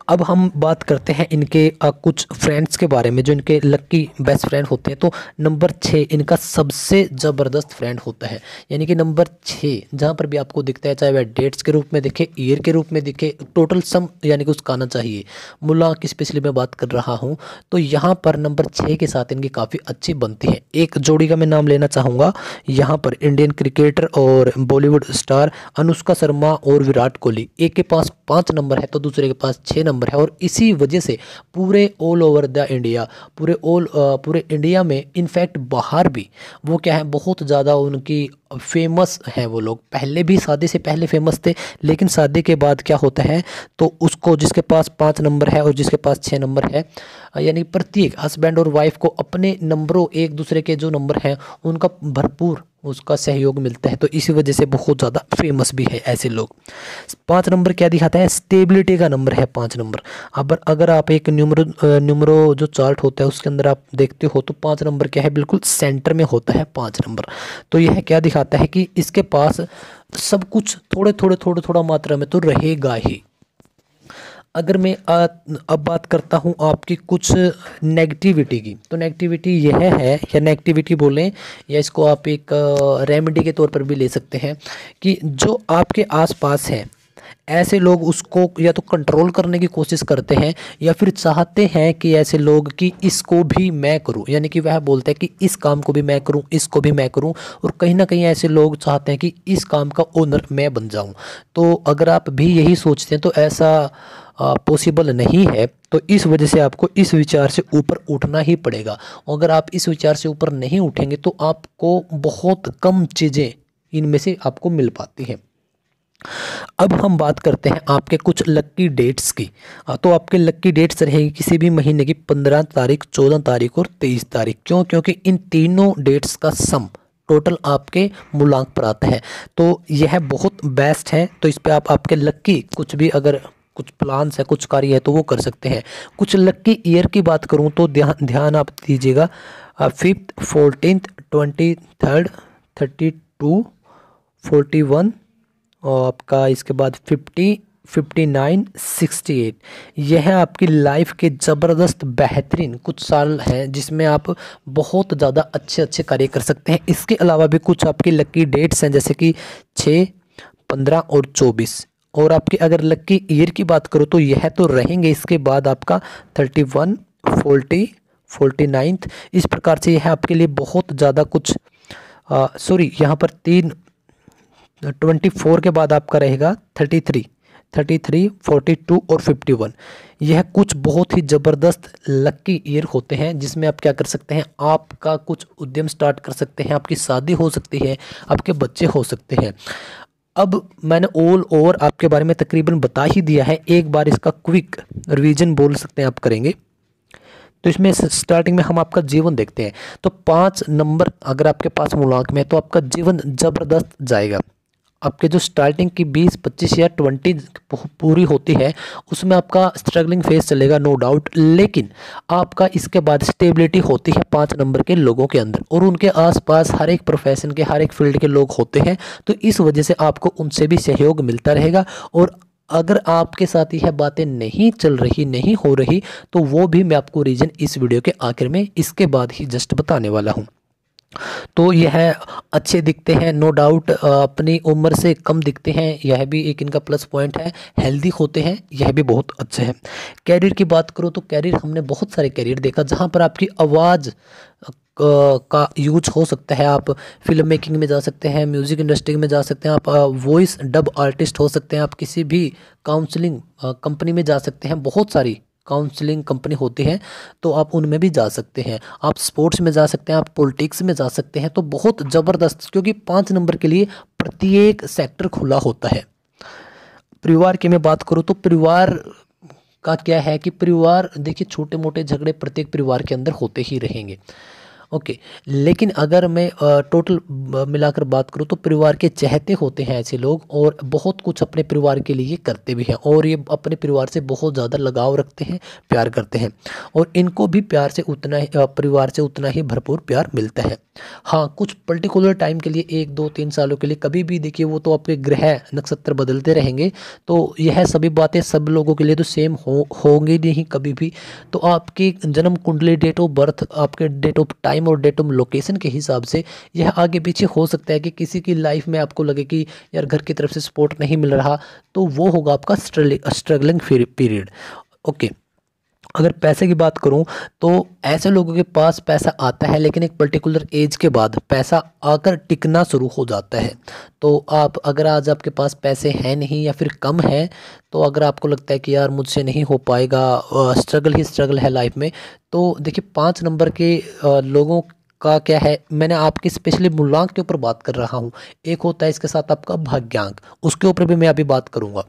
अब हम बात करते हैं इनके कुछ फ्रेंड्स के बारे में, जो इनके लक्की बेस्ट फ्रेंड होते हैं। तो नंबर 6 इनका सबसे ज़बरदस्त फ्रेंड होता है, यानी कि नंबर 6 जहाँ पर भी आपको दिखता है, चाहे वह डेट्स के रूप में दिखे, ईयर के रूप में दिखे, टोटल सम यानी कि उसका आना चाहिए। मुल्ला की स्पेशली मैं बात कर रहा हूँ, तो यहाँ पर नंबर 6 के साथ इनकी काफ़ी अच्छी बनती है। एक जोड़ी का मैं नाम लेना चाहूँगा यहाँ पर, इंडियन क्रिकेटर और बॉलीवुड स्टार अनुष्का शर्मा और विराट कोहली। एक के पास 5 नंबर है तो दूसरे के पास 6 नंबर है, और इसी वजह से पूरे ऑल ओवर द इंडिया, पूरे इंडिया में, इनफैक्ट बाहर भी वो क्या है, बहुत ज़्यादा उनकी फेमस हैं वो लोग। पहले भी शादी से पहले फेमस थे, लेकिन शादी के बाद क्या होता है, तो उसको जिसके पास 5 नंबर है और जिसके पास 6 नंबर है, यानी प्रत्येक हस्बैंड और वाइफ को अपने नंबरों, एक दूसरे के जो नंबर हैं उनका भरपूर उसका सहयोग मिलता है, तो इसी वजह से बहुत ज़्यादा फेमस भी है ऐसे लोग। 5 नंबर क्या दिखाता है? स्टेबिलिटी का नंबर है 5 नंबर। अब अगर आप एक न्यूमरो जो चार्ट होता है उसके अंदर आप देखते हो तो 5 नंबर क्या है? बिल्कुल सेंटर में होता है 5 नंबर। तो यह क्या दिखाता है कि इसके पास सब कुछ थोड़ा मात्रा में तो रहेगा ही। अगर मैं अब बात करता हूँ आपकी कुछ नेगेटिविटी की, तो नेगेटिविटी यह है, या नेगेटिविटी बोलें या इसको आप एक रेमेडी के तौर पर भी ले सकते हैं, कि जो आपके आसपास है ऐसे लोग उसको या तो कंट्रोल करने की कोशिश करते हैं या फिर चाहते हैं कि ऐसे लोग कि इसको भी मैं करूं, यानी कि वह बोलते हैं कि इस काम को भी मैं करूं, इसको भी मैं करूं, और कहीं ना कहीं ऐसे लोग चाहते हैं कि इस काम का ओनर मैं बन जाऊं। तो अगर आप भी यही सोचते हैं तो ऐसा पॉसिबल नहीं है। तो इस वजह से आपको इस विचार से ऊपर उठना ही पड़ेगा। अगर आप इस विचार से ऊपर नहीं उठेंगे तो आपको बहुत कम चीज़ें इनमें से आपको मिल पाती हैं। अब हम बात करते हैं आपके कुछ लक्की डेट्स की। तो आपके लक्की डेट्स रहेंगे किसी भी महीने की 15 तारीख, 14 तारीख और 23 तारीख। क्यों? क्योंकि इन तीनों डेट्स का सम टोटल आपके मूलांक पर आता है। तो यह बहुत बेस्ट है। तो इस पे आप आपके लक्की कुछ भी अगर कुछ प्लान्स है, कुछ कार्य है तो वो कर सकते हैं। कुछ लक्की ईयर की बात करूं तो ध्यान आप दीजिएगा। 5th, 14th, 23rd, 32, 41 और आपका इसके बाद 50, 59, 68। यह आपकी लाइफ के ज़बरदस्त बेहतरीन कुछ साल हैं जिसमें आप बहुत ज़्यादा अच्छे कार्य कर सकते हैं। इसके अलावा भी कुछ आपकी लक्की डेट्स हैं जैसे कि 6, 15 और 24। और आपकी अगर लक्की ईयर की बात करो तो यह तो रहेंगे। इसके बाद आपका 31, 40, 49। इस प्रकार से यह आपके लिए बहुत ज़्यादा कुछ सॉरी यहाँ पर 24 के बाद आपका रहेगा 33, 42 और 51। यह कुछ बहुत ही ज़बरदस्त लक्की ईयर होते हैं जिसमें आप क्या कर सकते हैं? आपका कुछ उद्यम स्टार्ट कर सकते हैं, आपकी शादी हो सकती है, आपके बच्चे हो सकते हैं। अब मैंने ऑल ओवर आपके बारे में तकरीबन बता ही दिया है। एक बार इसका क्विक रिवीजन बोल सकते हैं आप करेंगे। तो इसमें स्टार्टिंग में हम आपका जीवन देखते हैं। तो 5 नंबर अगर आपके पास मूलांक में है तो आपका जीवन ज़बरदस्त जाएगा। आपके जो स्टार्टिंग की 20, 25 या 20 पूरी होती है उसमें आपका स्ट्रगलिंग फेज चलेगा, नो डाउट। लेकिन आपका इसके बाद स्टेबिलिटी होती है 5 नंबर के लोगों के अंदर, और उनके आसपास हर एक प्रोफेशन के, हर एक फील्ड के लोग होते हैं। तो इस वजह से आपको उनसे भी सहयोग मिलता रहेगा। और अगर आपके साथ यह बातें नहीं चल रही, नहीं हो रही, तो वो भी मैं आपको रीज़न इस वीडियो के आखिर में इसके बाद ही जस्ट बताने वाला हूँ। तो यह अच्छे दिखते हैं, नो डाउट। अपनी उम्र से कम दिखते हैं, यह भी एक इनका प्लस पॉइंट है। हेल्दी होते हैं, यह भी बहुत अच्छे हैं। कैरियर की बात करो तो कैरियर हमने बहुत सारे कैरियर देखा जहां पर आपकी आवाज़ का यूज हो सकता है। आप फिल्म मेकिंग में जा सकते हैं, म्यूज़िक इंडस्ट्री में जा सकते हैं, आप वॉइस डब आर्टिस्ट हो सकते हैं, आप किसी भी काउंसलिंग कंपनी में जा सकते हैं। बहुत सारी काउंसलिंग कंपनी होती है तो आप उनमें भी जा सकते हैं। आप स्पोर्ट्स में जा सकते हैं, आप पॉलिटिक्स में जा सकते हैं। तो बहुत ज़बरदस्त, क्योंकि 5 नंबर के लिए प्रत्येक सेक्टर खुला होता है। परिवार की मैं बात करूँ तो परिवार का क्या है कि परिवार देखिए, छोटे मोटे झगड़े प्रत्येक परिवार के अंदर होते ही रहेंगे। ओके, लेकिन अगर मैं टोटल मिलाकर बात करूँ तो परिवार के चहेते होते हैं ऐसे लोग, और बहुत कुछ अपने परिवार के लिए करते भी हैं, और ये अपने परिवार से बहुत ज़्यादा लगाव रखते हैं, प्यार करते हैं, और इनको भी प्यार से उतना ही परिवार से उतना ही भरपूर प्यार मिलता है। हाँ, कुछ पर्टिकुलर टाइम के लिए 1, 2, 3 सालों के लिए कभी भी देखिए, वो तो आपके ग्रह नक्षत्र बदलते रहेंगे, तो यह सभी बातें सब लोगों के लिए तो सेम होंगी नहीं कभी भी। तो आपकी जन्म कुंडली, डेट ऑफ बर्थ, आपके डेट ऑफ टाइम और डेट ऑफ लोकेशन के हिसाब से यह आगे पीछे हो सकता है कि किसी की लाइफ में आपको लगे कि यार घर की तरफ से सपोर्ट नहीं मिल रहा, तो वो होगा आपका स्ट्रगलिंग पीरियड। ओके, अगर पैसे की बात करूं तो ऐसे लोगों के पास पैसा आता है, लेकिन एक पर्टिकुलर एज के बाद पैसा आकर टिकना शुरू हो जाता है। तो आप अगर आज आपके पास पैसे हैं नहीं या फिर कम है, तो अगर आपको लगता है कि यार मुझसे नहीं हो पाएगा, स्ट्रगल ही स्ट्रगल है लाइफ में, तो देखिए 5 नंबर के लोगों का क्या है, मैंने आपकी स्पेशली मूलांक के ऊपर बात कर रहा हूँ। एक होता है इसके साथ आपका भाग्यांक, उसके ऊपर भी मैं अभी बात करूँगा।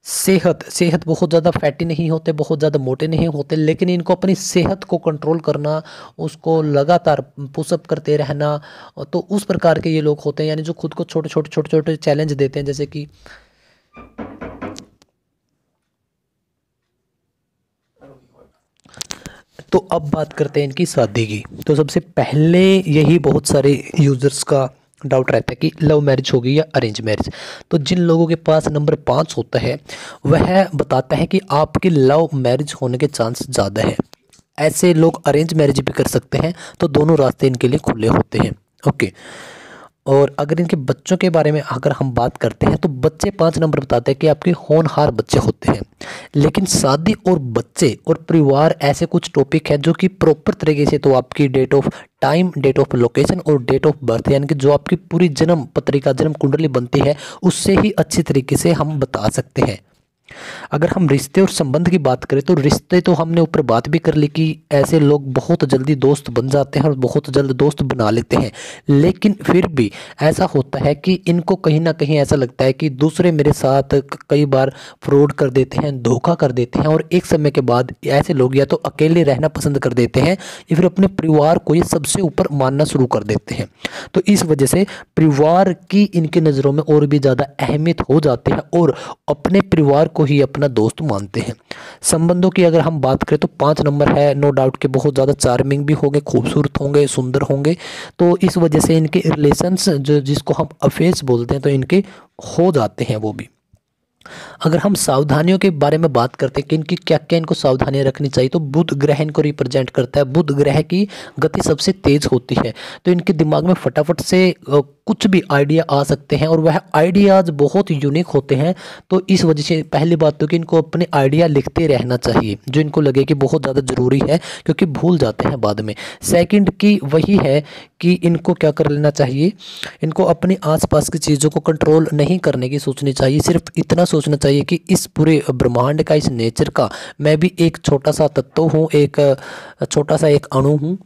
सेहत बहुत ज़्यादा फैटी नहीं होते, बहुत ज़्यादा मोटे नहीं होते, लेकिन इनको अपनी सेहत को कंट्रोल करना, उसको लगातार पुशअप करते रहना, तो उस प्रकार के ये लोग होते हैं, यानी जो खुद को छोटे छोटे चैलेंज देते हैं, जैसे कि तो अब बात करते हैं इनकी शादी की। तो सबसे पहले यही बहुत सारे यूज़र्स का डाउट रहता है कि लव मैरिज होगी या अरेंज मैरिज। तो जिन लोगों के पास नंबर 5 होता है वह बताता है कि आपकी लव मैरिज होने के चांस ज़्यादा है। ऐसे लोग अरेंज मैरिज भी कर सकते हैं, तो दोनों रास्ते इनके लिए खुले होते हैं। ओके। और अगर इनके बच्चों के बारे में अगर हम बात करते हैं तो बच्चे 5 नंबर बताते हैं कि आपके होनहार बच्चे होते हैं। लेकिन शादी और बच्चे और परिवार ऐसे कुछ टॉपिक हैं जो कि प्रॉपर तरीके से, तो आपकी date of time, date of location और डेट ऑफ बर्थ, यानी कि जो आपकी पूरी जन्म पत्रिका, जन्म कुंडली बनती है, उससे ही अच्छी तरीके से हम बता सकते हैं। अगर हम रिश्ते और संबंध की बात करें तो रिश्ते तो हमने ऊपर बात भी कर ली कि ऐसे लोग बहुत जल्दी दोस्त बन जाते हैं और बहुत जल्द दोस्त बना लेते हैं। लेकिन फिर भी ऐसा होता है कि इनको कहीं ना कहीं ऐसा लगता है कि दूसरे मेरे साथ कई बार फ्रॉड कर देते हैं, धोखा कर देते हैं, और एक समय के बाद ऐसे लोग या तो अकेले रहना पसंद कर देते हैं या फिर अपने परिवार को ये सबसे ऊपर मानना शुरू कर देते हैं। तो इस वजह से परिवार की इनकी नज़रों में और भी ज़्यादा अहमियत हो जाती है और अपने परिवार को ही अपना दोस्त मानते हैं। संबंधों की अगर हम बात करें तो 5 नंबर है, नो डाउट के बहुत ज़्यादा चार्मिंग भी होंगे, खूबसूरत होंगे, सुंदर होंगे। तो इस वजह से इनके रिलेशंस जो जिसको हम अफेयर्स बोलते हैं तो इनके हो जाते हैं वो भी। अगर हम सावधानियों के बारे में बात करते हैं कि इनकी क्या क्या इनको सावधानियां रखनी चाहिए, तो बुध ग्रह इनको रिप्रेजेंट करता है। बुध ग्रह की गति सबसे तेज होती है, तो इनके दिमाग में फटाफट से कुछ भी आइडिया आ सकते हैं और वह आइडियाज़ बहुत यूनिक होते हैं। तो इस वजह से पहली बात तो कि इनको अपने आइडिया लिखते रहना चाहिए जो इनको लगे कि बहुत ज़्यादा ज़रूरी है, क्योंकि भूल जाते हैं बाद में। सेकंड की वही है कि इनको क्या कर लेना चाहिए, इनको अपनी आसपास की चीज़ों को कंट्रोल नहीं करने की सोचनी चाहिए। सिर्फ इतना सोचना चाहिए कि इस पूरे ब्रह्मांड का, इस नेचर का मैं भी एक छोटा सा तत्व हूँ, एक छोटा सा एक अणु हूँ।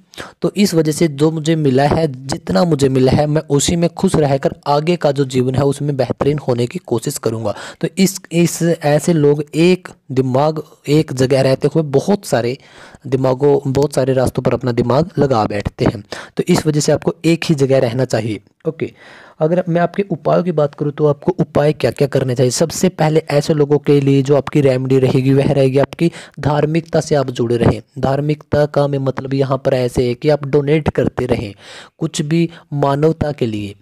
तो इस वजह से जो मुझे मिला है, जितना मुझे मिला है, मैं उसी में खुश रहकर आगे का जो जीवन है उसमें बेहतरीन होने की कोशिश करूँगा। तो इस ऐसे लोग एक दिमाग एक जगह रहते हुए बहुत सारे रास्तों पर अपना दिमाग लगा बैठते हैं। तो इस वजह से आपको एक ही जगह रहना चाहिए। ओके। अगर मैं आपके उपायों की बात करूँ तो आपको उपाय क्या क्या करने चाहिए। सबसे पहले ऐसे लोगों के लिए जो आपकी रेमेडी रहेगी वह रहेगी आपकी धार्मिकता से आप जुड़े रहें। धार्मिकता का मैं मतलब यहाँ पर ऐसे है कि आप डोनेट करते रहें कुछ भी मानवता के लिए,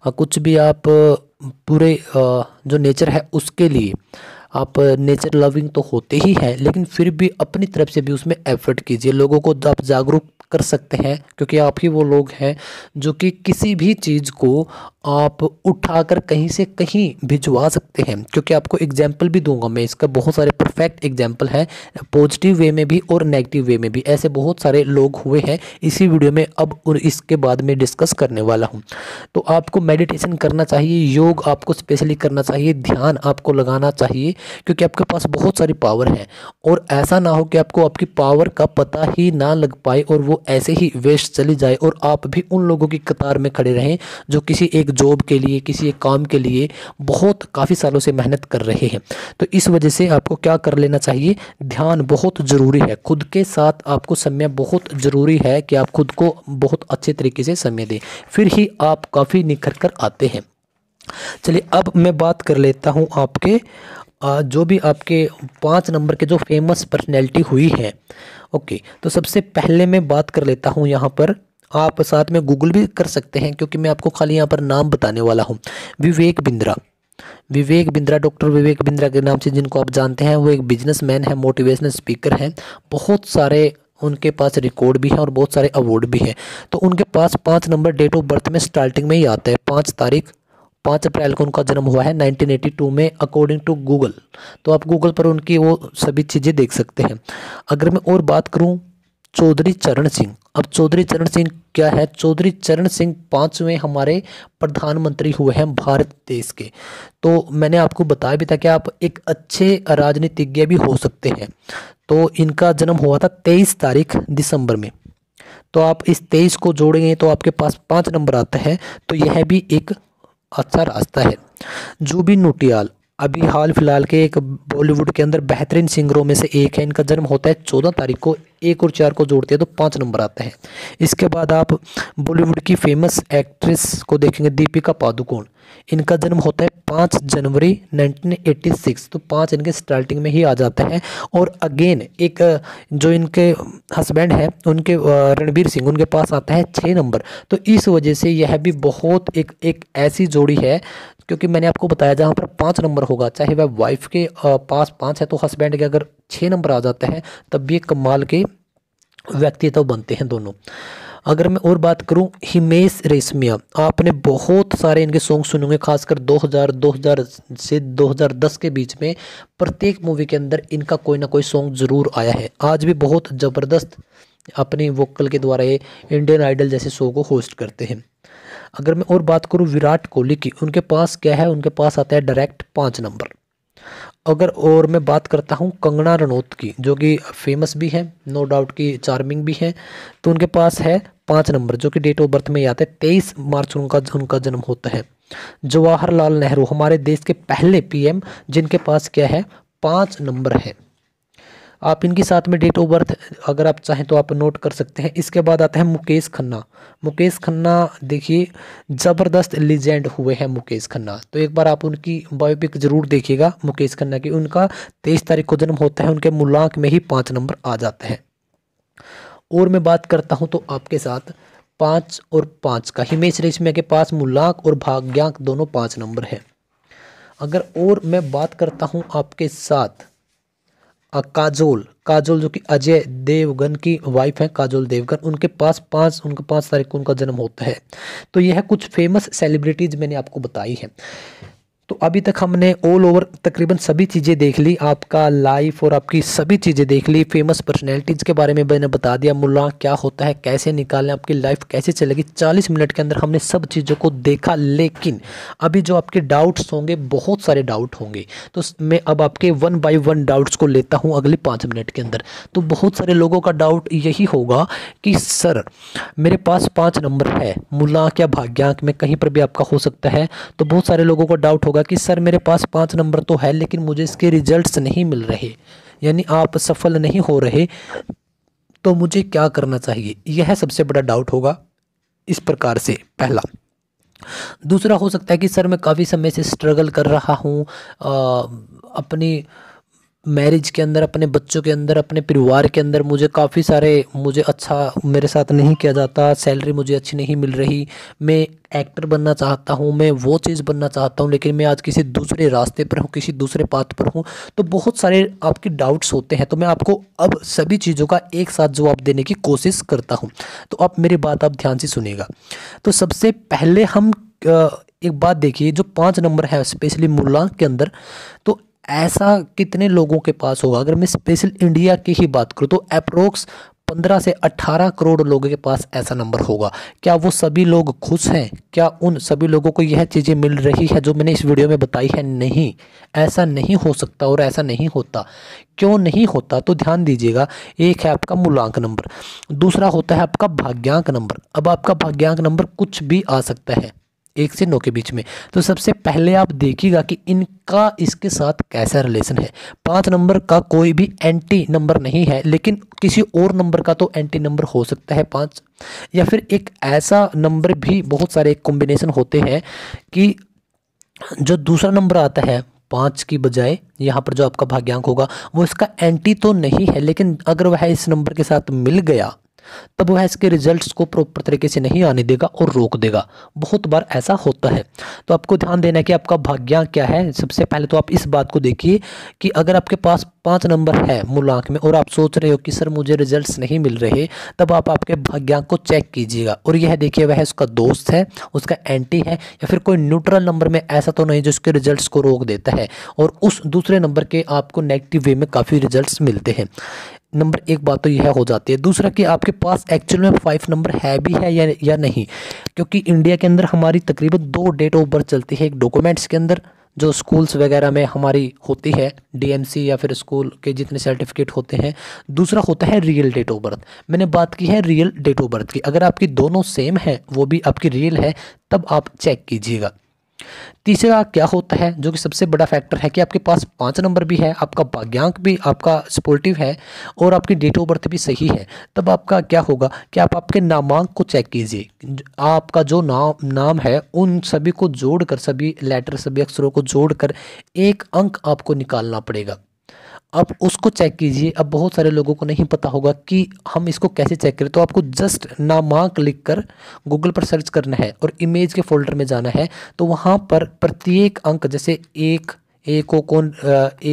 कुछ भी आप पूरे जो नेचर है उसके लिए। आप नेचर लविंग तो होते ही हैं, लेकिन फिर भी अपनी तरफ से भी उसमें एफर्ट कीजिए। लोगों को आप जागरूक कर सकते हैं, क्योंकि आप ही वो लोग हैं जो कि किसी भी चीज़ को आप उठाकर कहीं से कहीं भिजवा सकते हैं। क्योंकि आपको एग्जाम्पल भी दूंगा मैं इसका, बहुत सारे परफेक्ट एग्जाम्पल हैं, पॉजिटिव वे में भी और नेगेटिव वे में भी। ऐसे बहुत सारे लोग हुए हैं इसी वीडियो में अब और इसके बाद में डिस्कस करने वाला हूं। तो आपको मेडिटेशन करना चाहिए, योग आपको स्पेशली करना चाहिए, ध्यान आपको लगाना चाहिए, क्योंकि आपके पास बहुत सारी पावर है। और ऐसा ना हो कि आपको आपकी पावर का पता ही ना लग पाए और वो ऐसे ही वेस्ट चली जाए और आप भी उन लोगों की कतार में खड़े रहें जो किसी एक जॉब के लिए, किसी एक काम के लिए बहुत काफ़ी सालों से मेहनत कर रहे हैं। तो इस वजह से आपको क्या कर लेना चाहिए, ध्यान बहुत ज़रूरी है। खुद के साथ आपको समय बहुत ज़रूरी है कि आप खुद को बहुत अच्छे तरीके से समय दें, फिर ही आप काफ़ी निखर कर आते हैं। चलिए अब मैं बात कर लेता हूँ आपके जो भी आपके 5 नंबर के जो फेमस पर्सनैलिटी हुई है। ओके, तो सबसे पहले मैं बात कर लेता हूँ यहाँ पर, आप साथ में गूगल भी कर सकते हैं क्योंकि मैं आपको खाली यहाँ पर नाम बताने वाला हूँ। विवेक बिंद्रा, डॉक्टर विवेक बिंद्रा के नाम से जिनको आप जानते हैं, वो एक बिजनेसमैन है, मोटिवेशनल स्पीकर हैं। बहुत सारे उनके पास रिकॉर्ड भी हैं और बहुत सारे अवार्ड भी हैं। तो उनके पास 5 नंबर डेट ऑफ बर्थ में स्टार्टिंग में ही आता है। 5 अप्रैल को उनका जन्म हुआ है 1982 में, अकॉर्डिंग टू गूगल। तो आप गूगल पर उनकी वो सभी चीज़ें देख सकते हैं। अगर मैं और बात करूं चौधरी चरण सिंह, अब चौधरी चरण सिंह क्या है, चौधरी चरण सिंह 5वें हमारे प्रधानमंत्री हुए हैं भारत देश के। तो मैंने आपको बताया भी था कि आप एक अच्छे राजनीतिज्ञ भी हो सकते हैं। तो इनका जन्म हुआ था 23 तारीख दिसंबर में। तो आप इस 23 को जोड़ेंगे तो आपके पास 5 नंबर आता है। तो यह भी एक अच्छा रास्ता है। जुबिन नौटियाल, अभी हाल फिलहाल के एक बॉलीवुड के अंदर बेहतरीन सिंगरों में से एक है। इनका जन्म होता है 14 तारीख को। 1 और 4 को जोड़ते हैं तो 5 नंबर आता है। इसके बाद आप बॉलीवुड की फेमस एक्ट्रेस को देखेंगे, दीपिका पादुकोण। इनका जन्म होता है 5 जनवरी 1986, तो 5 इनके स्टार्टिंग में ही आ जाता है। और अगेन एक जो इनके हस्बैंड हैं उनके रणबीर सिंह, उनके पास आता है 6 नंबर। तो इस वजह से यह भी बहुत एक ऐसी जोड़ी है, क्योंकि मैंने आपको बताया जहाँ पर 5 नंबर होगा, चाहे वह वाइफ के पास 5 है तो हस्बैंड के अगर 6 नंबर आ जाता है तब भी एक कमाल के व्यक्तित्व बनते हैं दोनों। अगर मैं और बात करूं हिमेश रेशमिया, आपने बहुत सारे इनके सॉन्ग सुने होंगे, खासकर 2000 से 2010 के बीच में प्रत्येक मूवी के अंदर इनका कोई ना कोई सॉन्ग जरूर आया है। आज भी बहुत ज़बरदस्त अपनी वोकल के द्वारा ये इंडियन आइडल जैसे शो को होस्ट करते हैं। अगर मैं और बात करूं विराट कोहली की, उनके पास क्या है, उनके पास आता है डायरेक्ट 5 नंबर। अगर और मैं बात करता हूँ कंगना रनौत की, जो कि फेमस भी है, नो डाउट की चार्मिंग भी है, तो उनके पास है 5 नंबर, जो कि डेट ऑफ बर्थ में ही आता है। 23 मार्च उनका जन्म होता है। जवाहरलाल नेहरू, हमारे देश के पहले पीएम, जिनके पास क्या है, 5 नंबर है। आप इनके साथ में डेट ऑफ बर्थ अगर आप चाहें तो आप नोट कर सकते हैं। इसके बाद आता है मुकेश खन्ना। मुकेश खन्ना देखिए ज़बरदस्त लीजेंड हुए हैं मुकेश खन्ना, तो एक बार आप उनकी बायोपिक ज़रूर देखिएगा मुकेश खन्ना की। उनका 23 तारीख को जन्म होता है, उनके मूलांक में ही 5 नंबर आ जाता है। और मैं बात करता हूँ तो आपके साथ 5 और 5 का, हिमेश रेशमिया के पास मूलांक और भाग्यांक दोनों 5 नंबर है। अगर और मैं बात करता हूँ आपके साथ काजोल जो कि अजय देवगन की वाइफ है, काजोल देवगन, उनके पास 5 तारीख को उनका जन्म होता है। तो यह कुछ फेमस सेलिब्रिटीज मैंने आपको बताई है। तो अभी तक हमने ऑल ओवर तकरीबन सभी चीज़ें देख ली, आपका लाइफ और आपकी सभी चीज़ें देख ली। फेमस पर्सनैलिटीज़ के बारे में मैंने बता दिया, मूलांक क्या होता है, कैसे निकालें, आपकी लाइफ कैसे चलेगी। 40 मिनट के अंदर हमने सब चीज़ों को देखा। लेकिन अभी जो आपके डाउट्स होंगे, बहुत सारे डाउट होंगे, तो मैं अब आपके 1 बाय 1 डाउट्स को लेता हूँ अगले 5 मिनट के अंदर। तो बहुत सारे लोगों का डाउट यही होगा कि सर मेरे पास 5 नंबर है, मूलांक या भाग्यांक में कहीं पर भी आपका हो सकता है। तो बहुत सारे लोगों को डाउट होगा कि सर मेरे पास 5 नंबर तो है लेकिन मुझे इसके रिजल्ट्स नहीं मिल रहे, यानी आप सफल नहीं हो रहे, तो मुझे क्या करना चाहिए। यह सबसे बड़ा डाउट होगा इस प्रकार से, पहला। दूसरा हो सकता है कि सर मैं काफ़ी समय से स्ट्रगल कर रहा हूँ अपनी मैरिज के अंदर, अपने बच्चों के अंदर, अपने परिवार के अंदर, मुझे अच्छा मेरे साथ नहीं किया जाता, सैलरी मुझे अच्छी नहीं मिल रही, मैं एक्टर बनना चाहता हूँ, मैं वो चीज़ बनना चाहता हूँ, लेकिन मैं आज किसी दूसरे रास्ते पर हूँ, किसी दूसरे पाथ पर हूँ। तो बहुत सारे आपके डाउट्स होते हैं, तो मैं आपको अब सभी चीज़ों का एक साथ जवाब देने की कोशिश करता हूँ। तो अब मेरी बात आप ध्यान से सुनिएगा। तो सबसे पहले हम एक बात देखिए, जो 5 नंबर है स्पेशली मूलांक के अंदर, तो ऐसा कितने लोगों के पास होगा। अगर मैं स्पेशल इंडिया की ही बात करूँ तो अप्रोक्स 15 से 18 करोड़ लोगों के पास ऐसा नंबर होगा। क्या वो सभी लोग खुश हैं? क्या उन सभी लोगों को यह चीज़ें मिल रही है जो मैंने इस वीडियो में बताई है? नहीं, ऐसा नहीं हो सकता और ऐसा नहीं होता। क्यों नहीं होता? तो ध्यान दीजिएगा। एक है आपका मूलांक नंबर, दूसरा होता है आपका भाग्यांक नंबर। अब आपका भाग्यांक नंबर कुछ भी आ सकता है 1 से 9 के बीच में। तो सबसे पहले आप देखिएगा कि इनका इसके साथ कैसा रिलेशन है। 5 नंबर का कोई भी एंटी नंबर नहीं है, लेकिन किसी और नंबर का तो एंटी नंबर हो सकता है 5, या फिर एक ऐसा नंबर भी, बहुत सारे कॉम्बिनेशन होते हैं कि जो दूसरा नंबर आता है 5 की बजाय, यहाँ पर जो आपका भाग्यांक होगा वो इसका एंटी तो नहीं है, लेकिन अगर वह इस नंबर के साथ मिल गया तब वह इसके रिजल्ट्स को प्रॉपर तरीके से नहीं आने देगा और रोक देगा। बहुत बार ऐसा होता है। तो आपको ध्यान देना है कि आपका भाग्यांक क्या है। सबसे पहले तो आप इस बात को देखिए कि अगर आपके पास 5 नंबर है मूलांक में और आप सोच रहे हो कि सर मुझे रिजल्ट्स नहीं मिल रहे, तब आप आपके भाग्यांक को चेक कीजिएगा और यह देखिए वह उसका दोस्त है, उसका एंटी है, या फिर कोई न्यूट्रल नंबर में ऐसा तो नहीं जो उसके रिजल्ट्स को रोक देता है और उस दूसरे नंबर के आपको नेगेटिव वे में काफ़ी रिजल्ट्स मिलते हैं। नंबर एक बात तो यह हो जाती है। दूसरा कि आपके पास एक्चुअल में 5 नंबर है भी है या नहीं, क्योंकि इंडिया के अंदर हमारी तकरीबन 2 डेट ऑफ बर्थ चलती है। एक डॉक्यूमेंट्स के अंदर जो स्कूल्स वगैरह में हमारी होती है, डीएमसी या फिर स्कूल के जितने सर्टिफिकेट होते हैं, दूसरा होता है रियल डेट ऑफ बर्थ। मैंने बात की है रियल डेट ऑफ बर्थ की। अगर आपकी दोनों सेम है, वो भी आपकी रियल है, तब आप चेक कीजिएगा। तीसरा क्या होता है जो कि सबसे बड़ा फैक्टर है कि आपके पास 5 नंबर भी है, आपका भाग्यांक भी आपका सपोर्टिव है और आपकी डेट ऑफ बर्थ भी सही है। तब आपका क्या होगा कि आप आपके नामांक को चेक कीजिए। आपका जो नाम है उन सभी को जोड़कर, सभी लेटर सभी अक्षरों को जोड़कर एक अंक आपको निकालना पड़ेगा। अब उसको चेक कीजिए। अब बहुत सारे लोगों को नहीं पता होगा कि हम इसको कैसे चेक करें, तो आपको जस्ट नामांक लिखकर गूगल पर सर्च करना है और इमेज के फोल्डर में जाना है। तो वहाँ पर प्रत्येक अंक, जैसे ए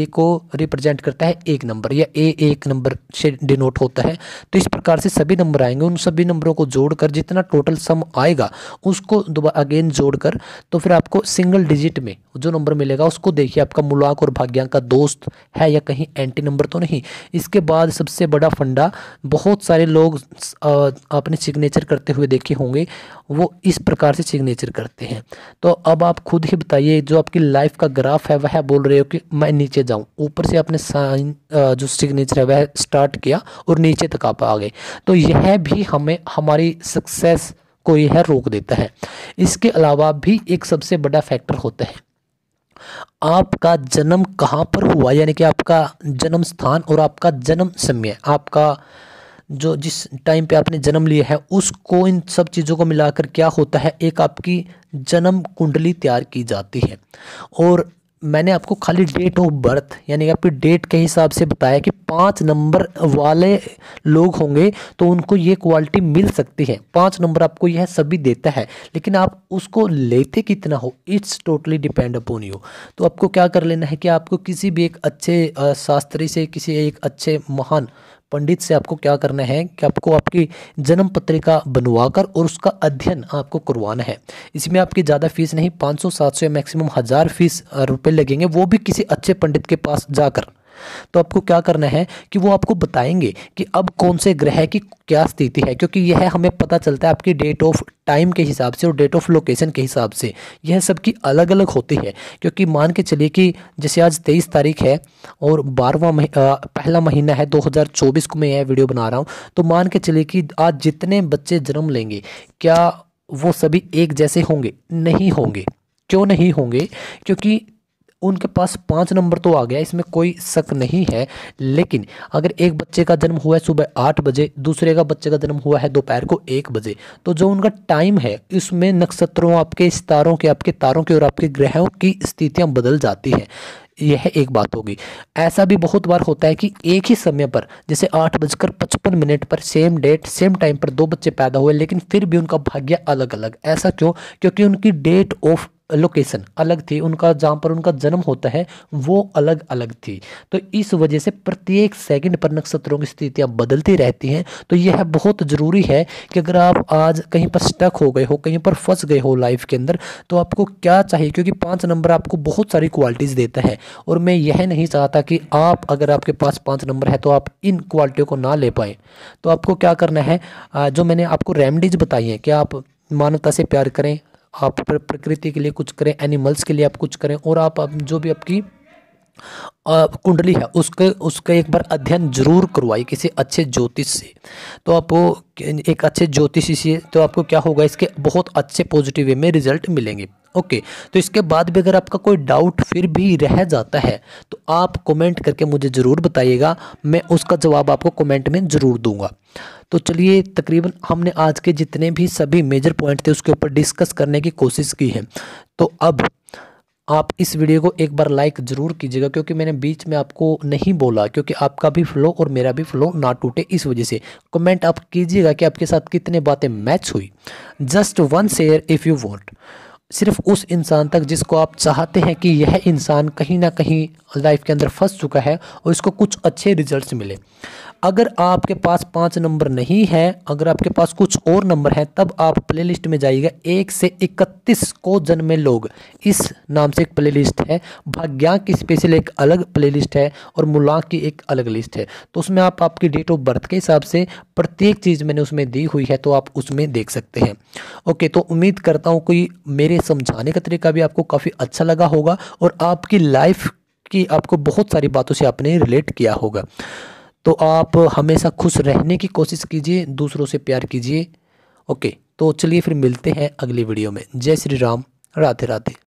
को रिप्रेजेंट करता है एक नंबर, या एक नंबर से डिनोट होता है। तो इस प्रकार से सभी नंबर आएंगे, उन सभी नंबरों को जोड़कर जितना टोटल सम आएगा उसको दोबारा अगेन जोड़कर, तो फिर आपको सिंगल डिजिट में जो नंबर मिलेगा उसको देखिए आपका मूलांक और भाग्यांक का दोस्त है या कहीं एंटी नंबर तो नहीं। इसके बाद सबसे बड़ा फंडा, बहुत सारे लोग आपने सिग्नेचर करते हुए देखे होंगे, वो इस प्रकार से सिग्नेचर करते हैं। तो अब आप खुद ही बताइए, जो आपकी लाइफ का ग्राफ है वह बोल रहे हो कि मैं नीचे जाऊं, ऊपर से आपने साइन जो सिग्नेचर है वह स्टार्ट किया और नीचे तक आप आ गए, तो यह भी हमें हमारी सक्सेस को यह रोक देता है। इसके अलावा भी एक सबसे बड़ा फैक्टर होता है आपका जन्म कहाँ पर हुआ, यानी कि आपका जन्म स्थान और आपका जन्म समय, आपका जो जिस टाइम पे आपने जन्म लिया है उसको, इन सब चीज़ों को मिलाकर क्या होता है, एक आपकी जन्म कुंडली तैयार की जाती है। और मैंने आपको खाली डेट ऑफ बर्थ यानी कि आपकी डेट के हिसाब से बताया कि 5 नंबर वाले लोग होंगे तो उनको ये क्वालिटी मिल सकती है। 5 नंबर आपको यह सभी देता है, लेकिन आप उसको लेते कितना हो, it's totally depend upon you. तो आपको क्या कर लेना है कि आपको किसी भी एक अच्छे शास्त्री से, किसी एक अच्छे महान पंडित से आपको क्या करना है कि आपको आपकी जन्म पत्रिका बनवाकर और उसका अध्ययन आपको करवाना है। इसमें आपकी ज़्यादा फीस नहीं, 500 700 या मैक्सिमम 1000 फीस रुपए लगेंगे, वो भी किसी अच्छे पंडित के पास जाकर। तो आपको क्या करना है कि वो आपको बताएंगे कि अब कौन से ग्रह की क्या स्थिति है, क्योंकि यह हमें पता चलता है आपकी डेट ऑफ टाइम के हिसाब से और डेट ऑफ लोकेशन के हिसाब से, यह सबकी अलग अलग होती है। क्योंकि मान के चलिए कि जैसे आज 23 तारीख है और पहला महीना है 2024 को मैं यह वीडियो बना रहा हूँ, तो मान के चलिए कि आज जितने बच्चे जन्म लेंगे क्या वो सभी एक जैसे होंगे? नहीं होंगे। क्यों नहीं होंगे? क्योंकि उनके पास 5 नंबर तो आ गया, इसमें कोई शक नहीं है। लेकिन अगर एक बच्चे का जन्म हुआ है सुबह 8 बजे, दूसरे का बच्चे का जन्म हुआ है दोपहर को 1 बजे, तो जो उनका टाइम है इसमें नक्षत्रों, आपके सितारों के, आपके तारों के और आपके ग्रहों की स्थितियां बदल जाती हैं। यह एक बात होगी। ऐसा भी बहुत बार होता है कि एक ही समय पर, जैसे 8:55 पर सेम डेट सेम टाइम पर 2 बच्चे पैदा हुए, लेकिन फिर भी उनका भाग्य अलग अलग। ऐसा क्यों? क्योंकि उनकी डेट ऑफ लोकेशन अलग थी, उनका जहाँ पर उनका जन्म होता है वो अलग अलग थी। तो इस वजह से प्रत्येक सेकंड पर नक्षत्रों की स्थितियां बदलती रहती हैं। तो यह बहुत ज़रूरी है कि अगर आप आज कहीं पर स्टक हो गए हो, कहीं पर फंस गए हो लाइफ के अंदर, तो आपको क्या चाहिए, क्योंकि 5 नंबर आपको बहुत सारी क्वालिटीज़ देता है। और मैं यह नहीं चाहता कि आप, अगर आपके पास 5 नंबर है तो आप इन क्वालिटियों को ना ले पाएँ। तो आपको क्या करना है, जो मैंने आपको रेमेडीज बताई हैं कि आप मानवता से प्यार करें, आप प्रकृति के लिए कुछ करें, एनिमल्स के लिए आप कुछ करें, और आप जो भी आपकी कुंडली है उसका एक बार अध्ययन जरूर करवाइए किसी अच्छे ज्योतिष से। तो आपको एक अच्छे ज्योतिषी से, तो आपको क्या होगा, इसके बहुत अच्छे पॉजिटिव वे में रिजल्ट मिलेंगे। ओके, तो इसके बाद भी अगर आपका कोई डाउट फिर भी रह जाता है तो आप कमेंट करके मुझे ज़रूर बताइएगा, मैं उसका जवाब आपको कमेंट में ज़रूर दूंगा। तो चलिए, तकरीबन हमने आज के जितने भी सभी मेजर पॉइंट थे उसके ऊपर डिस्कस करने की कोशिश की है। तो अब आप इस वीडियो को एक बार लाइक ज़रूर कीजिएगा, क्योंकि मैंने बीच में आपको नहीं बोला, क्योंकि आपका भी फ्लो और मेरा भी फ्लो ना टूटे, इस वजह से। कमेंट आप कीजिएगा कि आपके साथ कितने बातें मैच हुई। Just 1 share if you want, सिर्फ उस इंसान तक जिसको आप चाहते हैं कि यह इंसान कहीं ना कहीं लाइफ के अंदर फंस चुका है और इसको कुछ अच्छे रिजल्ट्स मिले। अगर आपके पास 5 नंबर नहीं है, अगर आपके पास कुछ और नंबर है, तब आप प्लेलिस्ट में जाइएगा। 1 से 31 को जन्मे लोग, इस नाम से एक प्लेलिस्ट है। भाग्यांक की स्पेशल एक अलग प्लेलिस्ट है और मूलांक की एक अलग लिस्ट है। तो उसमें आप आपकी डेट ऑफ बर्थ के हिसाब से प्रत्येक चीज़ मैंने उसमें दी हुई है, तो आप उसमें देख सकते हैं। ओके, तो उम्मीद करता हूँ कि मेरे समझाने का तरीका भी आपको काफ़ी अच्छा लगा होगा और आपकी लाइफ की आपको बहुत सारी बातों से आपने रिलेट किया होगा। तो आप हमेशा खुश रहने की कोशिश कीजिए, दूसरों से प्यार कीजिए। ओके, तो चलिए फिर मिलते हैं अगली वीडियो में। जय श्री राम, राधे राधे।